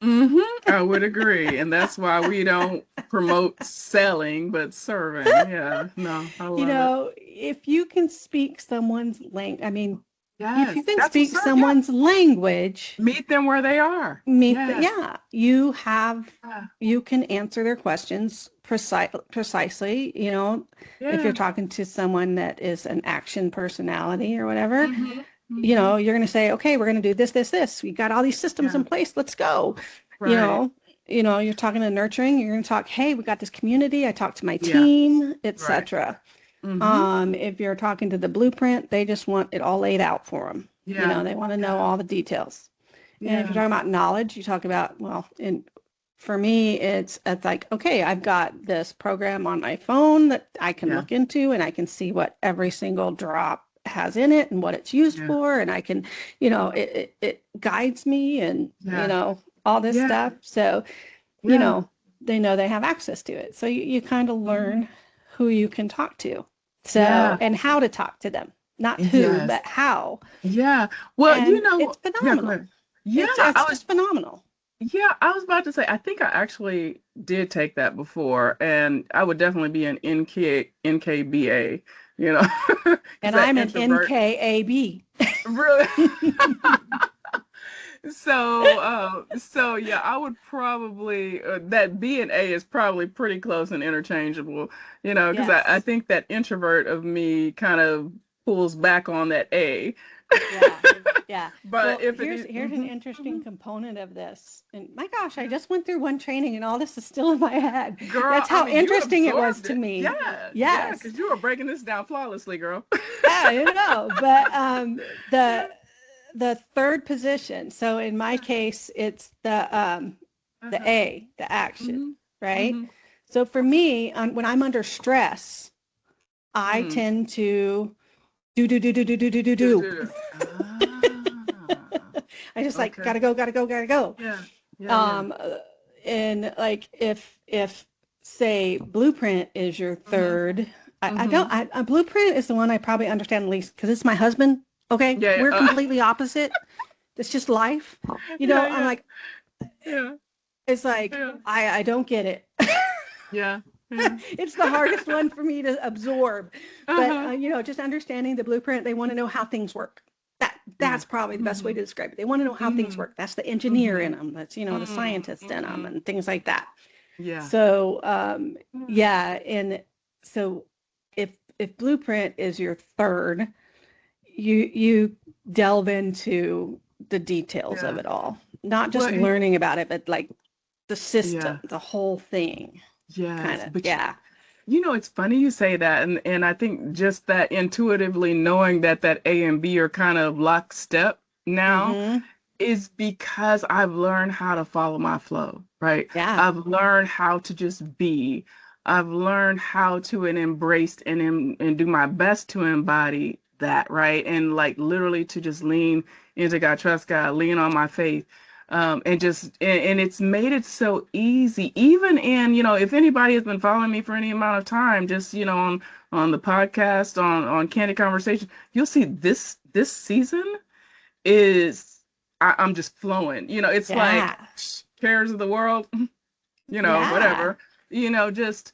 Mm-hmm. I would agree. And that's why we don't promote selling, but serving. Yeah. No, I love it. If you can speak someone's language, I mean, if you Yes. can That's what's speak up. Yeah. someone's language, Meet them where they are. Yes. yeah, Yeah. you can answer their questions precisely. If you're Yeah. talking to someone that is an action personality or whatever, Mm-hmm. Mm-hmm. you're going to say, okay, we're going to do this, this, this. We got all these systems Yeah. in place. Let's go. You Right. know, you're talking to nurturing. You're going to talk, hey, we got this community. I talked to my Yeah. team, Right. etc. Mm-hmm. If you're talking to the blueprint, they just want it all laid out for them. Yeah. They want to know Yeah. all the details. And if you're Yeah. talking about knowledge, you talk about, well, for me, it's like, okay, I've got this program on my phone that I can Yeah. look into and I can see what every single drop has in it and what it's used Yeah. for. And I can, it guides me and, Yeah. all this Yeah. stuff. So, Yeah. they know they have access to it. So you kind of Mm-hmm. learn who you can talk to. So, Yeah. and how to talk to them, not who, Yes. but how. Yeah. Well, And it's yeah, go phenomenal. ahead. Yeah, It's just phenomenal. I was about to say, I think I actually did take that before, and I would definitely be an NKBA, because And that I'm an introvert NKAB. really. So yeah, I would probably that B and A is probably pretty close and interchangeable, because I Yes. think that introvert of me kind of pulls back on that A. Yeah. Yeah. But Well, if it here's is, here's an interesting component of this. And my gosh, I just went through one training and all this is still in my head. girl, That's I how mean, you interesting it was absorbed to it. me. Yeah, yeah, Yes. because you were breaking this down flawlessly, girl. Yeah, but the third position. So in my case, it's the Uh-huh. A, the action, Mm-hmm. right? Mm-hmm. So for me, when I'm under stress, I Mm. tend to do. Ah, I just like okay. gotta go, gotta go. Yeah, yeah, yeah. Um, and like if say blueprint is your Mm-hmm. third, I Mm-hmm. don't. A blueprint is the one I probably understand the least because it's my husband. Okay, Yeah, we're completely opposite. It's just life. yeah, I'm yeah, like, yeah, it's like yeah, I don't get it. yeah, yeah. It's the hardest one for me to absorb. But Uh-huh. just understanding the blueprint, they want to know how things work. Yeah. That's probably the best way Mm-hmm. to describe it. They want to know how things Mm-hmm. work. That's the engineer in Mm-hmm. them. That's the scientist in them Mm-hmm. and things like that. Yeah. So Yeah. yeah, and so if blueprint is your third, you delve into the details of Yeah. it all, not just Well, learning about it, but like the system, yeah. the whole thing, kind Yes. of. But Yeah. it's funny you say that, and I think just that intuitively knowing that A and B are kind of lockstep now Mm-hmm. is because I've learned how to follow my flow, right? Yeah. I've learned how to just be. I've learned how to embrace and do my best to embody that, right? And like literally to just lean into God, trust God, lean on my faith. And it's made it so easy, even in, if anybody has been following me for any amount of time, just, on the podcast, on Candid Conversation, you'll see this season is I'm just flowing. It's like Yeah. cares of the world, Yeah. whatever. Just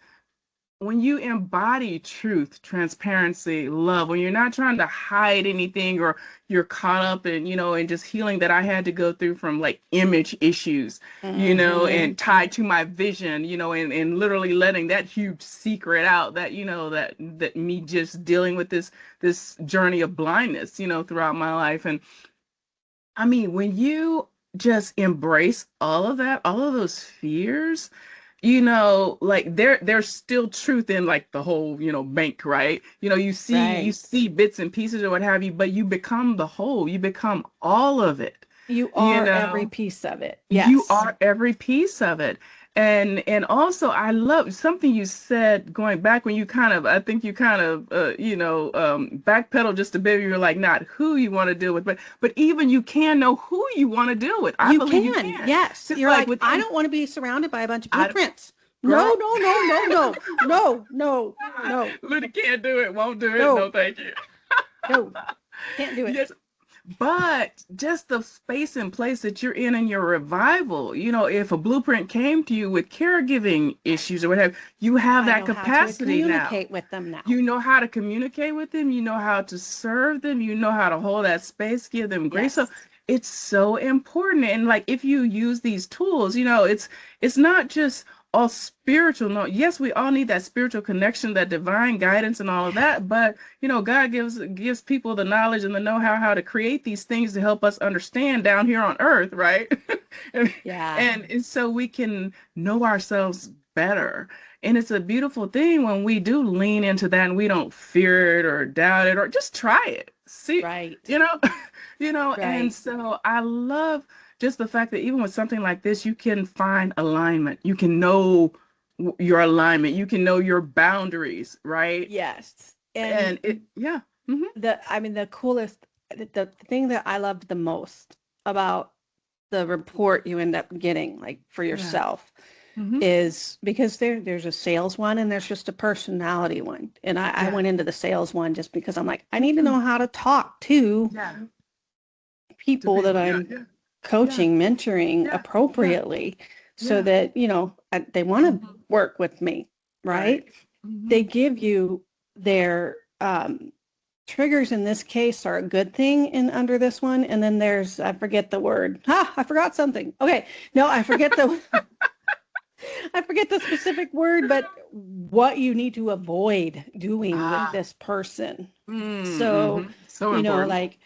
when you embody truth, transparency, love, when you're not trying to hide anything or you're caught up in, and just healing that I had to go through from like image issues, Mm-hmm. and tied to my vision, and literally letting that huge secret out that, that me just dealing with this journey of blindness, throughout my life. And I mean, when you just embrace all of that, all of those fears, like there's still truth in like the whole, bank, right? You Right. see bits and pieces or what have you, but you become the whole, you become all of it, You you are every know. piece of it. You Yes. are every piece of it. And also I love something you said going back when you kind of, I think you kind of, backpedal just a bit. You're like, not who you want to deal with, but even you can know who you want to deal with. I You believe you can. can. Yes. Because You're like like, I within, don't want to be surrounded by a bunch of I, blueprints. No, girl, no, no, no, no, no, no, no, Ludie can't do it, won't do it. No, no, thank you. no. Can't do it. Yes, but just the space and place that you're in your revival, if a blueprint came to you with caregiving issues or whatever, you have I that know how to capacity now. communicate with them now. You know how to communicate with them, you know how to serve them, you know how to hold that space, give them grace. So Yes. it's so important. And like if you use these tools, it's not just all spiritual. No, yes, we all need that spiritual connection, that divine guidance and all of that, but God gives people the knowledge and the know-how to create these things to help us understand down here on earth, right? and, Yeah. and so we can know ourselves better. And it's a beautiful thing when we do lean into that and we don't fear it or doubt it or just try it. See, Right. you know, and Right. so I love just the fact that even with something like this, you can find alignment. You can know your alignment. You can know your boundaries, right? Yes. And And yeah. Hmm. the coolest, the thing that I loved the most about the report you end up getting, like for Yeah. yourself, Hmm. is because there's a sales one and there's just a personality one. And I Yeah. went into the sales one just because I'm like, I need to know how to talk to Yeah. To people that people. Yeah. I'm Yeah. Yeah. coaching, mentoring Yeah. Yeah. appropriately so Yeah. that, they want to Hmm. work with me, Right. right? Hmm. They give you their triggers in this case are a good thing in under this one. And then there's, I forget the word. I forgot something. Okay. No, I forget the specific word, but what you need to avoid doing with Ah. this person. So, Mm-hmm. So important. like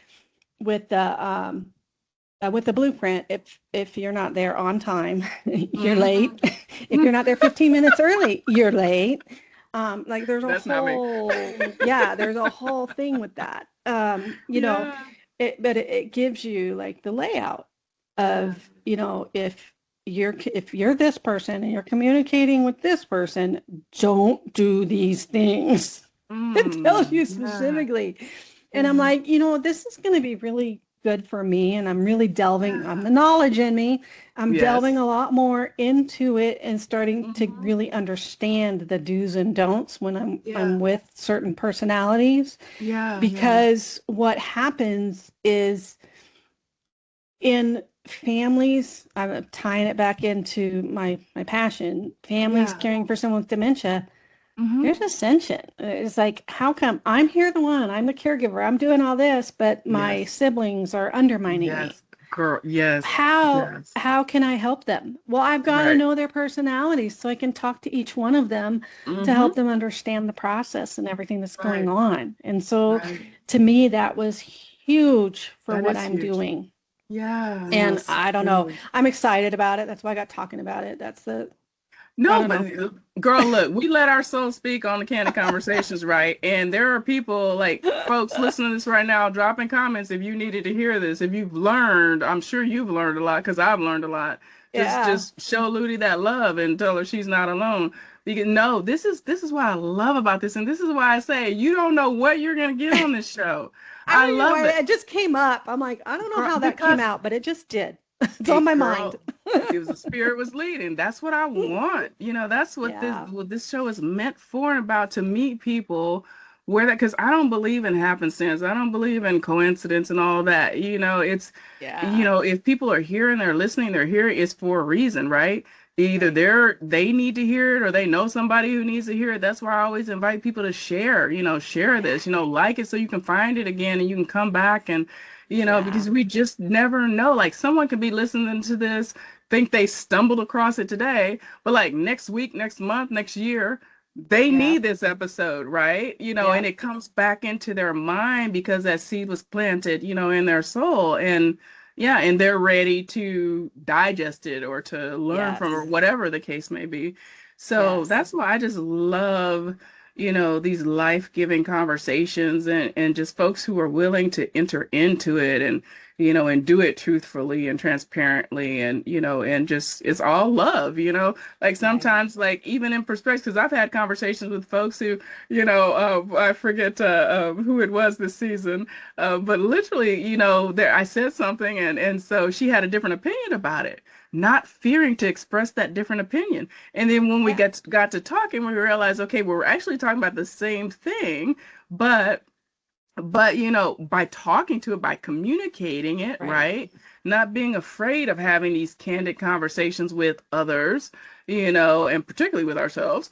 with the blueprint, if you're not there on time, you're Hmm. late. If you're not there 15 minutes early, you're late. Like That's not me. there's a whole thing with that. Yeah. But it gives you like the layout Yeah. of, if you're this person and you're communicating with this person, don't do these things. It tells you Yeah. specifically. And I'm Yeah. like, this is going to be really good for me. And I'm really delving on Yeah. the knowledge in me. I'm delving Yes. a lot more into it and starting to Hmm. really understand the do's and don'ts when I'm Yeah. with certain personalities. Yeah. Yeah. Because what happens is in families, I'm tying it back into my passion, families Yeah. caring for someone with dementia, Hmm. there's ascension. It's like, how come I'm here the one, I'm the caregiver, I'm doing all this, but my Yes. siblings are undermining me? Yes. Girl. Yes. How Yes. how can I help them? Well, I've got to Right. know their personalities so I can talk to each one of them to Hmm. help them understand the process and everything that's going Right. on. And so Right. to me, that was huge for That what is I'm huge. doing. Yeah. And Yes. I don't know. Really. I'm excited about it. That's why I got talking about it. I No, don't but know. girl, look, we let our souls speak on the Candid Conversations, right? And there are people like folks listening to this right now, dropping comments if you needed to hear this. If you've learned, I'm sure you've learned a lot because I've learned a lot. Just Yeah. just show Ludie that love and tell her she's not alone. Because no, this is what I love about this, and this is why I say you don't know what you're gonna get on this show. I I don't even know love why it, it just came up. I'm like, I don't know girl, how that came because out, but it just did. It's on it my mind. girl, it was the spirit was leading. That's what I want. That's Yeah. what this show is meant for and about, to meet people where that, because I don't believe in happenstance. I don't believe in coincidence and all that. It's Yeah. if people are here and they're listening, they're here, it's for a reason, right? Either Right. they need to hear it or they know somebody who needs to hear it. That's why I always invite people to share, share Yeah. this, like it so you can find it again and you can come back and Yeah. because we just never know. Like someone could be listening to this, think they stumbled across it today, but like next week, next month, next year, they Yeah. need this episode, right? Yeah. And it comes back into their mind because that seed was planted, in their soul. And, Yeah, and they're ready to digest it or to learn from, or Yes. whatever the case may be. So Yes. that's why I just love, these life-giving conversations, and just folks who are willing to enter into it, and do it truthfully and transparently, and just it's all love. Like Right. sometimes, like even in perspective, because I've had conversations with folks who, I forget who it was this season, but literally, there I said something, and so she had a different opinion about it, not fearing to express that different opinion. And then when we Yeah. got to talking, we realized, okay, we're actually talking about the same thing, but by talking to it, by communicating it, Right. right? Not being afraid of having these candid conversations with others, and particularly with ourselves,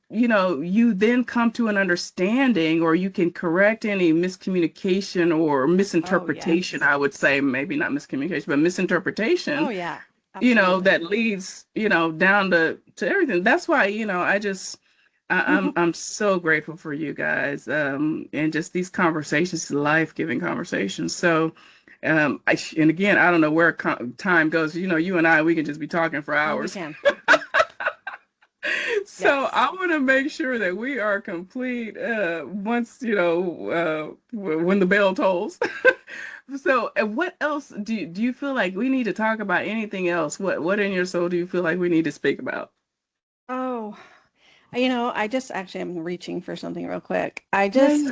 you then come to an understanding, or you can correct any miscommunication or Oh, misinterpretation, yes. I would say, maybe not miscommunication, but Oh, misinterpretation, yeah. Absolutely. that leads, down to everything. That's why, I just, I'm so grateful for you guys, and just these conversations, life-giving conversations. So, and again, I don't know where time goes. You and I, we can just be talking for Oh, we hours. can. So Yes. I want to make sure that we are complete, once, when the bell tolls. So, and what else do you feel like we need to talk about? Anything else? What in your soul do you feel like we need to speak about? Oh, I just actually am reaching for something real quick. I Yeah, just,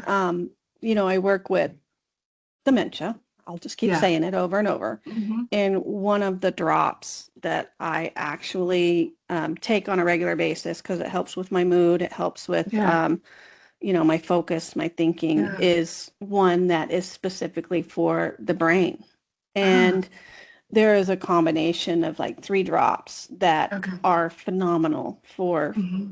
yeah, I work with dementia. I'll just keep yeah. saying it over and over. Hmm. And one of the drops that I actually take on a regular basis because it helps with my mood, it helps with, Yeah, my focus, my thinking, yeah. is one that is specifically for the brain. Ah, And there is a combination of like 3 drops that okay. are phenomenal for Hmm.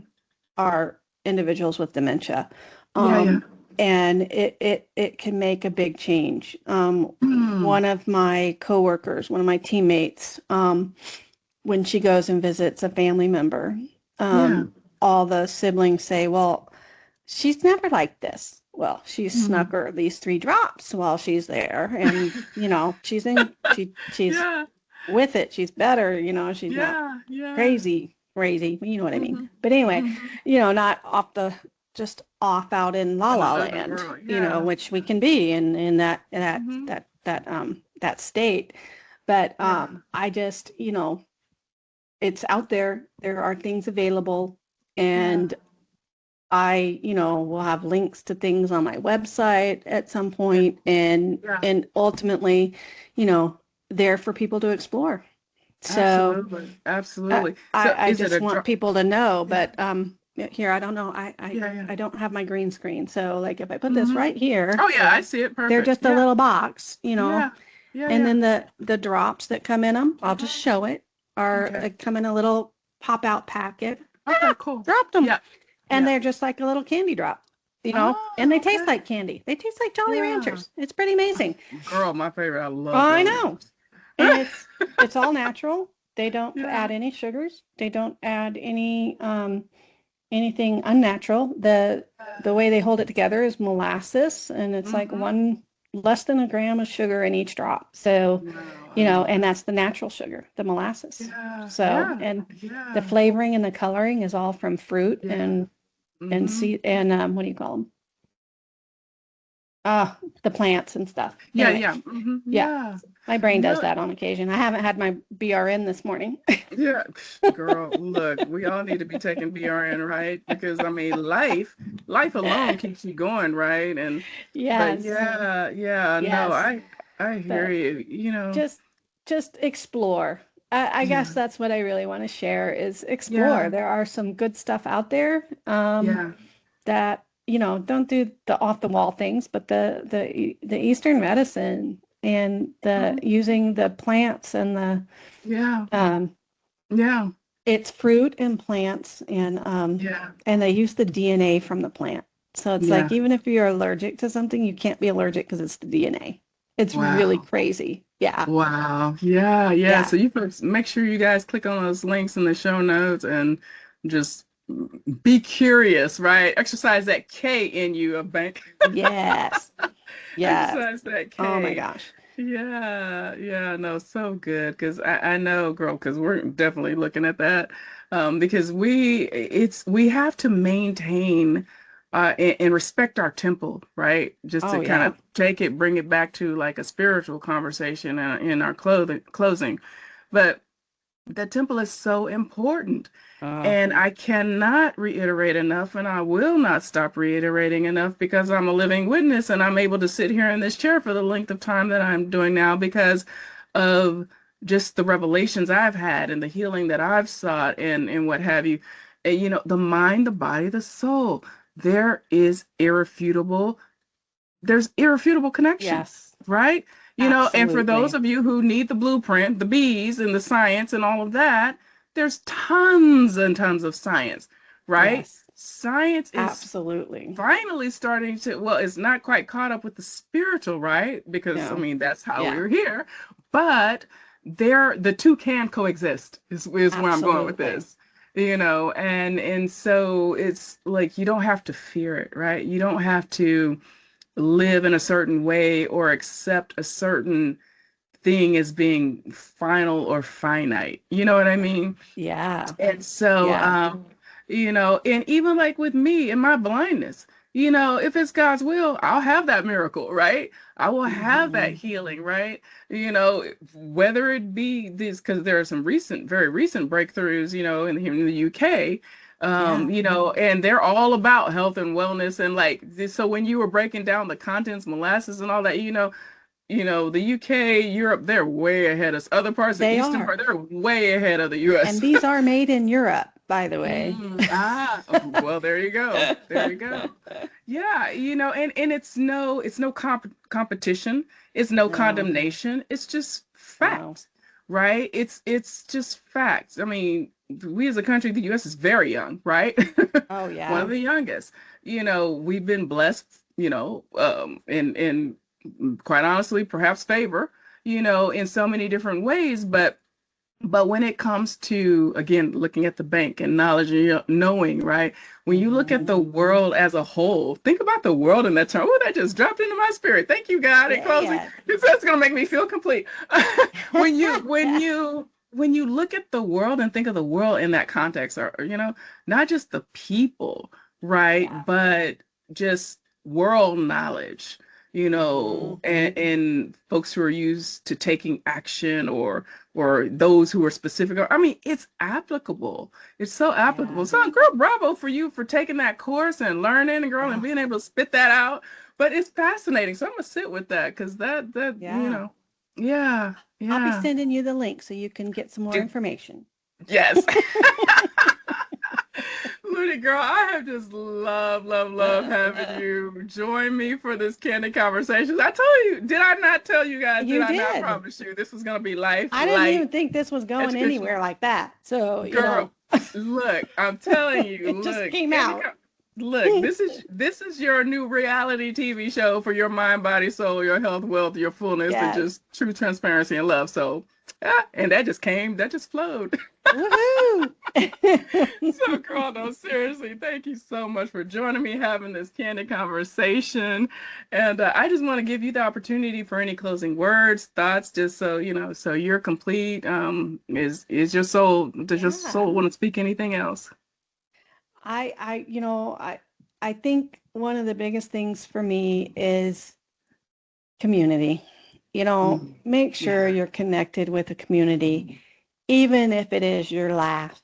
our individuals with dementia. Yeah, yeah. Um, and it can make a big change. Mm, One of my coworkers, one of my teammates, when she goes and visits a family member, yeah. all the siblings say, well, she's never like this. Well, she's snuck Mm. her these 3 drops while she's there, and she's Yeah, with it. She's better. She's not yeah, yeah. crazy. You know what I mean. Hmm. But anyway, Hmm. not just off out in la In la the other land, world, yeah. which we can be in Hmm. that state. But Yeah. I just, it's out there. There are things available, Yeah. and I, will have links to things on my website at some Yeah. point, and Yeah. ultimately, you know, there for people to explore. So Absolutely. Absolutely. So I is it just a want drop? people to know, Yeah. but here I don't know. Yeah, yeah. I don't have my green screen, so like if I put this Hmm. right here, Oh yeah, I see it. they're Perfect. just a Yeah. little box, Yeah. Yeah, and yeah. then the drops that come in them, I'll just show it, are Okay. come in a little pop out packet. Okay, cool. Dropped them, Yeah. and Yeah. they're just like a little candy drop, and Oh, they taste okay. like candy. They taste like Jolly Yeah. Ranchers. It's pretty amazing. Girl, my favorite. I love I Jolly know. Ranchers. And it's all natural. They don't Yeah. add any sugars. They don't add anything unnatural. The way they hold it together is molasses, and it's like Mm-hmm. one less than a gram of sugar in each drop. So, Wow, I love and that. that's the natural sugar, the molasses. Yeah, So, yeah, and the yeah, flavoring and the coloring is all from fruit yeah. and Mm-hmm. seed and what do you call them? The plants and stuff. Yeah, Anyway, yeah. Mm-hmm. yeah, Yeah. my brain does No, that on occasion. I haven't had my BRN this morning. yeah. Girl, look, we all need to be taking BRN, right? Because I mean, life alone keeps you going, right? But Yes, yeah, yeah, no, yes, I hear but you. just just explore. I guess Yeah, that's what I really want to share is explore. yeah, There are some good stuff out there yeah. that don't do the off the wall things, but the Eastern medicine and the Mhm. using the plants and the Yeah, um, yeah, it's fruit and plants yeah, and they use the DNA from the plant. So it's yeah. like even if you're allergic to something, you can't be allergic because it's the DNA. It's really Wow. crazy. Yeah. Wow. Yeah, yeah. Yeah. So you folks make sure you guys click on those links in the show notes and just be curious, right? Exercise that K in you, a bank. Yes. Yes. Exercise that Oh my K. gosh. Yeah, no, so good. Because I know, girl, because we're definitely looking at that. Because we have to maintain and respect our temple, right? Just Oh to kind yeah. of bring it back to like a spiritual conversation in our closing. But the temple is so important. Oh And I cannot reiterate enough, and I will not stop reiterating enough because I'm a living witness and I'm able to sit here in this chair for the length of time that I'm doing now because of just the revelations I've had and the healing that I've sought and what have you. And, the mind, the body, the soul, there is irrefutable connection, yes, right? And for those absolutely. of you who need the blueprint, the bees and the science and all of that, there's tons and tons of science, right? Yes, Science is absolutely. finally starting to, well, it's not quite caught up with the spiritual, right? Because I No. mean, that's how Yeah, we're here. But the two can coexist is where I'm going with absolutely. this. And so it's like you don't have to fear it, right? You don't have to live in a certain way or accept a certain thing as being final or finite. You know what I mean? Yeah, And so, yeah. and even like with me and my blindness, if it's God's will, I'll have that miracle, right? I will have that Hmm. healing, right? Whether it be this, because there are some very recent breakthroughs, in the UK, Yeah, and they're all about health and wellness. And like, so when you were breaking down the contents, molasses and all that, the UK, Europe, they're way ahead of other parts of they Eastern are. part, they're way ahead of the And US. these are made in Europe, by the way. Well, there you go. There you go. Yeah, and it's no competition. It's no No, condemnation. It's just no. facts, right? It's just facts. I mean, we as a country, the US is very young, right? Oh One yeah. of the youngest. We've been blessed, in quite honestly, perhaps favor, in so many different ways, but when it comes to, again, looking at the bank and knowledge and knowing, right? When you look at Hmm. the world as a whole, think about the world in that term. Oh, that just dropped into my spirit. Thank you, God, in closing. Yeah. That's going to make me feel complete. When you look at the world and think of the world in that context, or not just the people, right? Yeah. But just world knowledge, Hmm. and folks who are used to taking action or those who are specific. I mean, it's applicable. It's so applicable. Yeah. So, girl, bravo for you for taking that course and learning, and girl, and Oh, being able to spit that out. But it's fascinating. So I'm gonna sit with that because yeah. yeah, I'll be yeah. sending you the link so you can get some more Do- information. yes. Ludie, girl, I have just love having you join me for this Candid Conversations. I told you, did I not tell you guys? Did You I not did. promise you this was gonna be life, I didn't even light, think this was going educational? anywhere like that. So, Girl, look, I'm telling you, it just look, came out. look, this is your new reality TV show for your mind, body, soul, your health, wealth, your fullness, and Yes. just true transparency and love. So, and that just flowed. Woohoo! So, girl, no, seriously, thank you so much for joining me, having this candid conversation. And I just want to give you the opportunity for any closing words, thoughts, just so so you're complete. Is your soul? Does your Yeah. soul want to speak anything else? I think one of the biggest things for me is community. Make sure Yeah, you're connected with a community, even if it is your last,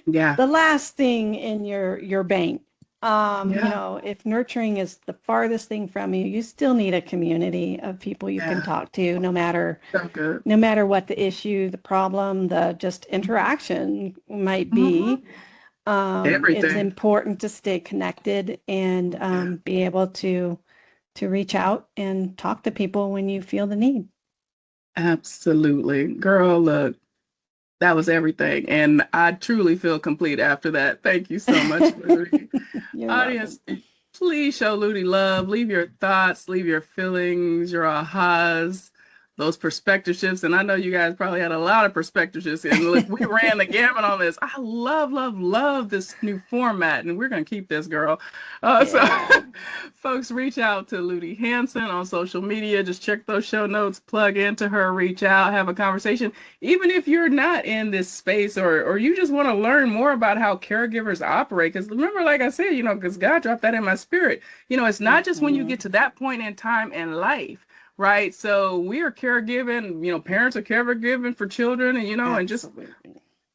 yeah, the last thing in your bank. yeah, If nurturing is the farthest thing from you, you still need a community of people you can yeah. talk to, no matter So good. no matter what the issue, the problem, the just interaction might Mhm. be. It's Everything. important to stay connected and Yeah, be able to reach out and talk to people when you feel the need. absolutely. Girl, look, that was everything. And I truly feel complete after that. Thank you so much, Ludi. You're welcome. Audience, please show Ludi love. Leave your thoughts, leave your feelings, your ahas, those perspective shifts. And I know you guys probably had a lot of perspective shifts. And look, we ran the gamut on this. I love this new format. And we're going to keep this, girl. So folks, reach out to Ludie Hansen on social media. Just check those show notes, plug into her, reach out, have a conversation. Even if you're not in this space or you just want to learn more about how caregivers operate. Because remember, like I said, because God dropped that in my spirit. It's not just when you get to that point in time in life. Right. So we are caregiving, parents are caregiving for children and, and just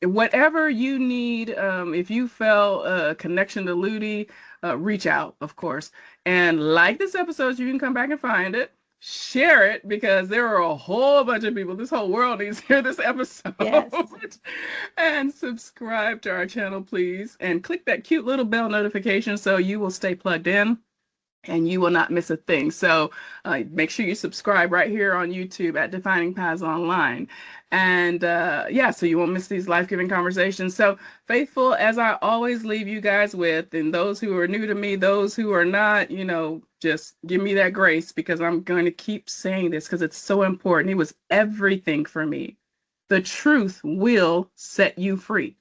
whatever you need. If you felt a connection to Ludie, reach out, of course. And like this episode, you can come back and find it. Share it because there are a whole bunch of people. This whole world needs to hear this episode. Yes. And subscribe to our channel, please. And click that cute little bell notification so you will stay plugged in. And you will not miss a thing. So make sure you subscribe right here on YouTube at Defining Paths Online. And so you won't miss these life-giving conversations. So faithful, as I always leave you guys with, and those who are new to me, those who are not, just give me that grace because I'm going to keep saying this because it's so important. It was everything for me. The truth will set you free.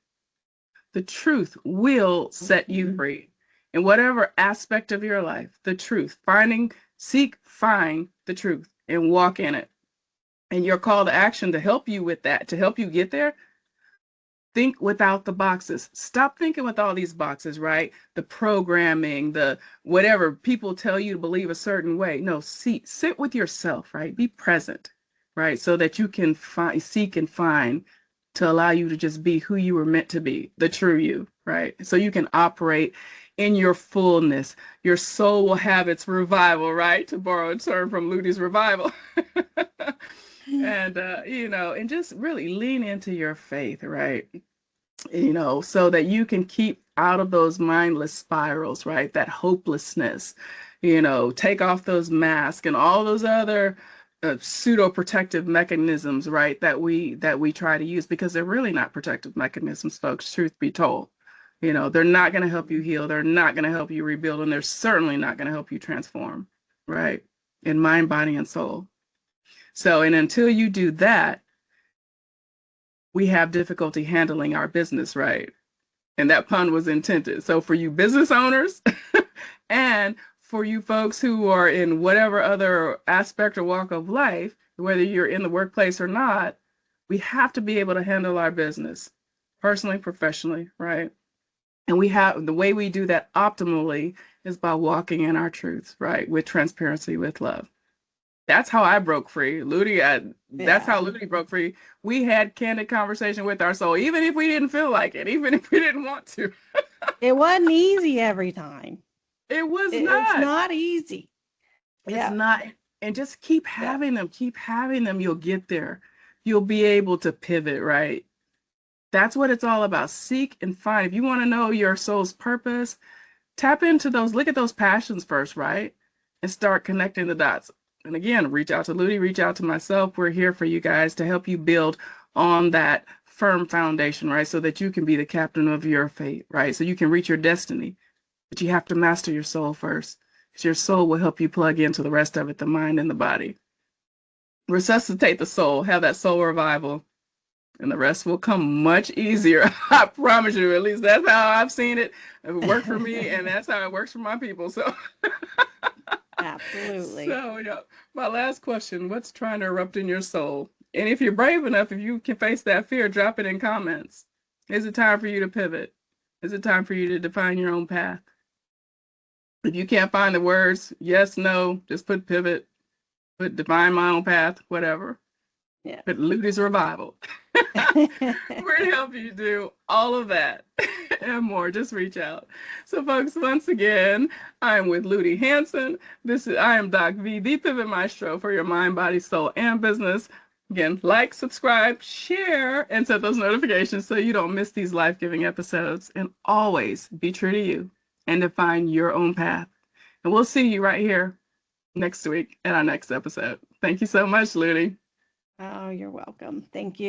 The truth will set you free. In whatever aspect of your life, the truth, find the truth and walk in it. And your call to action to help you with that, to help you get there, think without the boxes. Stop thinking with all these boxes, right? The programming, the whatever people tell you to believe a certain way. No, sit with yourself, right? Be present, right? So that you can seek and find to allow you to just be who you were meant to be, the true you, right? So you can operate in your fullness. Your soul will have its revival, right? To borrow a term from Ludie's revival. And, and just really lean into your faith, right? So that you can keep out of those mindless spirals, right? That hopelessness, take off those masks and all those other pseudo protective mechanisms, right? That we try to use because they're really not protective mechanisms, folks, truth be told. They're not going to help you heal. They're not going to help you rebuild. And they're certainly not going to help you transform, right? In mind, body, and soul. So, and until you do that, we have difficulty handling our business, right? And that pun was intended. So for you business owners and for you folks who are in whatever other aspect or walk of life, whether you're in the workplace or not, we have to be able to handle our business personally, professionally, right? And the way we do that optimally is by walking in our truths, right? With transparency, with love. That's how I broke free. That's how Ludie broke free. We had candid conversation with our soul, even if we didn't feel like it, even if we didn't want to. It wasn't easy every time. It was not. It's not easy. It's not. And just keep having them. Keep having them. You'll get there. You'll be able to pivot, right? That's what it's all about. Seek and find. If you want to know your soul's purpose, tap into those, look at those passions first, right? And start connecting the dots. And again, reach out to Ludie, reach out to myself. We're here for you guys to help you build on that firm foundation, right? So that you can be the captain of your fate, right? So you can reach your destiny. But you have to master your soul first. Because your soul will help you plug into the rest of it, the mind and the body. Resuscitate the soul, have that soul revival. And the rest will come much easier. I promise you. At least that's how I've seen it. It worked for me, and that's how it works for my people. So, absolutely. So, my last question: what's trying to erupt in your soul? And if you're brave enough, if you can face that fear, drop it in comments. Is it time for you to pivot? Is it time for you to define your own path? If you can't find the words, yes, no, just put pivot, put define my own path, whatever. Yeah. But Ludie's revival. We're to help you do all of that and more. Just reach out. So, folks, once again, I'm with Ludie Hansen. I am DocV, the Pivot Maestro for your mind, body, soul, and business. Again, like, subscribe, share, and set those notifications so you don't miss these life-giving episodes. And always be true to you and define your own path. And we'll see you right here next week in our next episode. Thank you so much, Ludie. Oh, you're welcome. Thank you.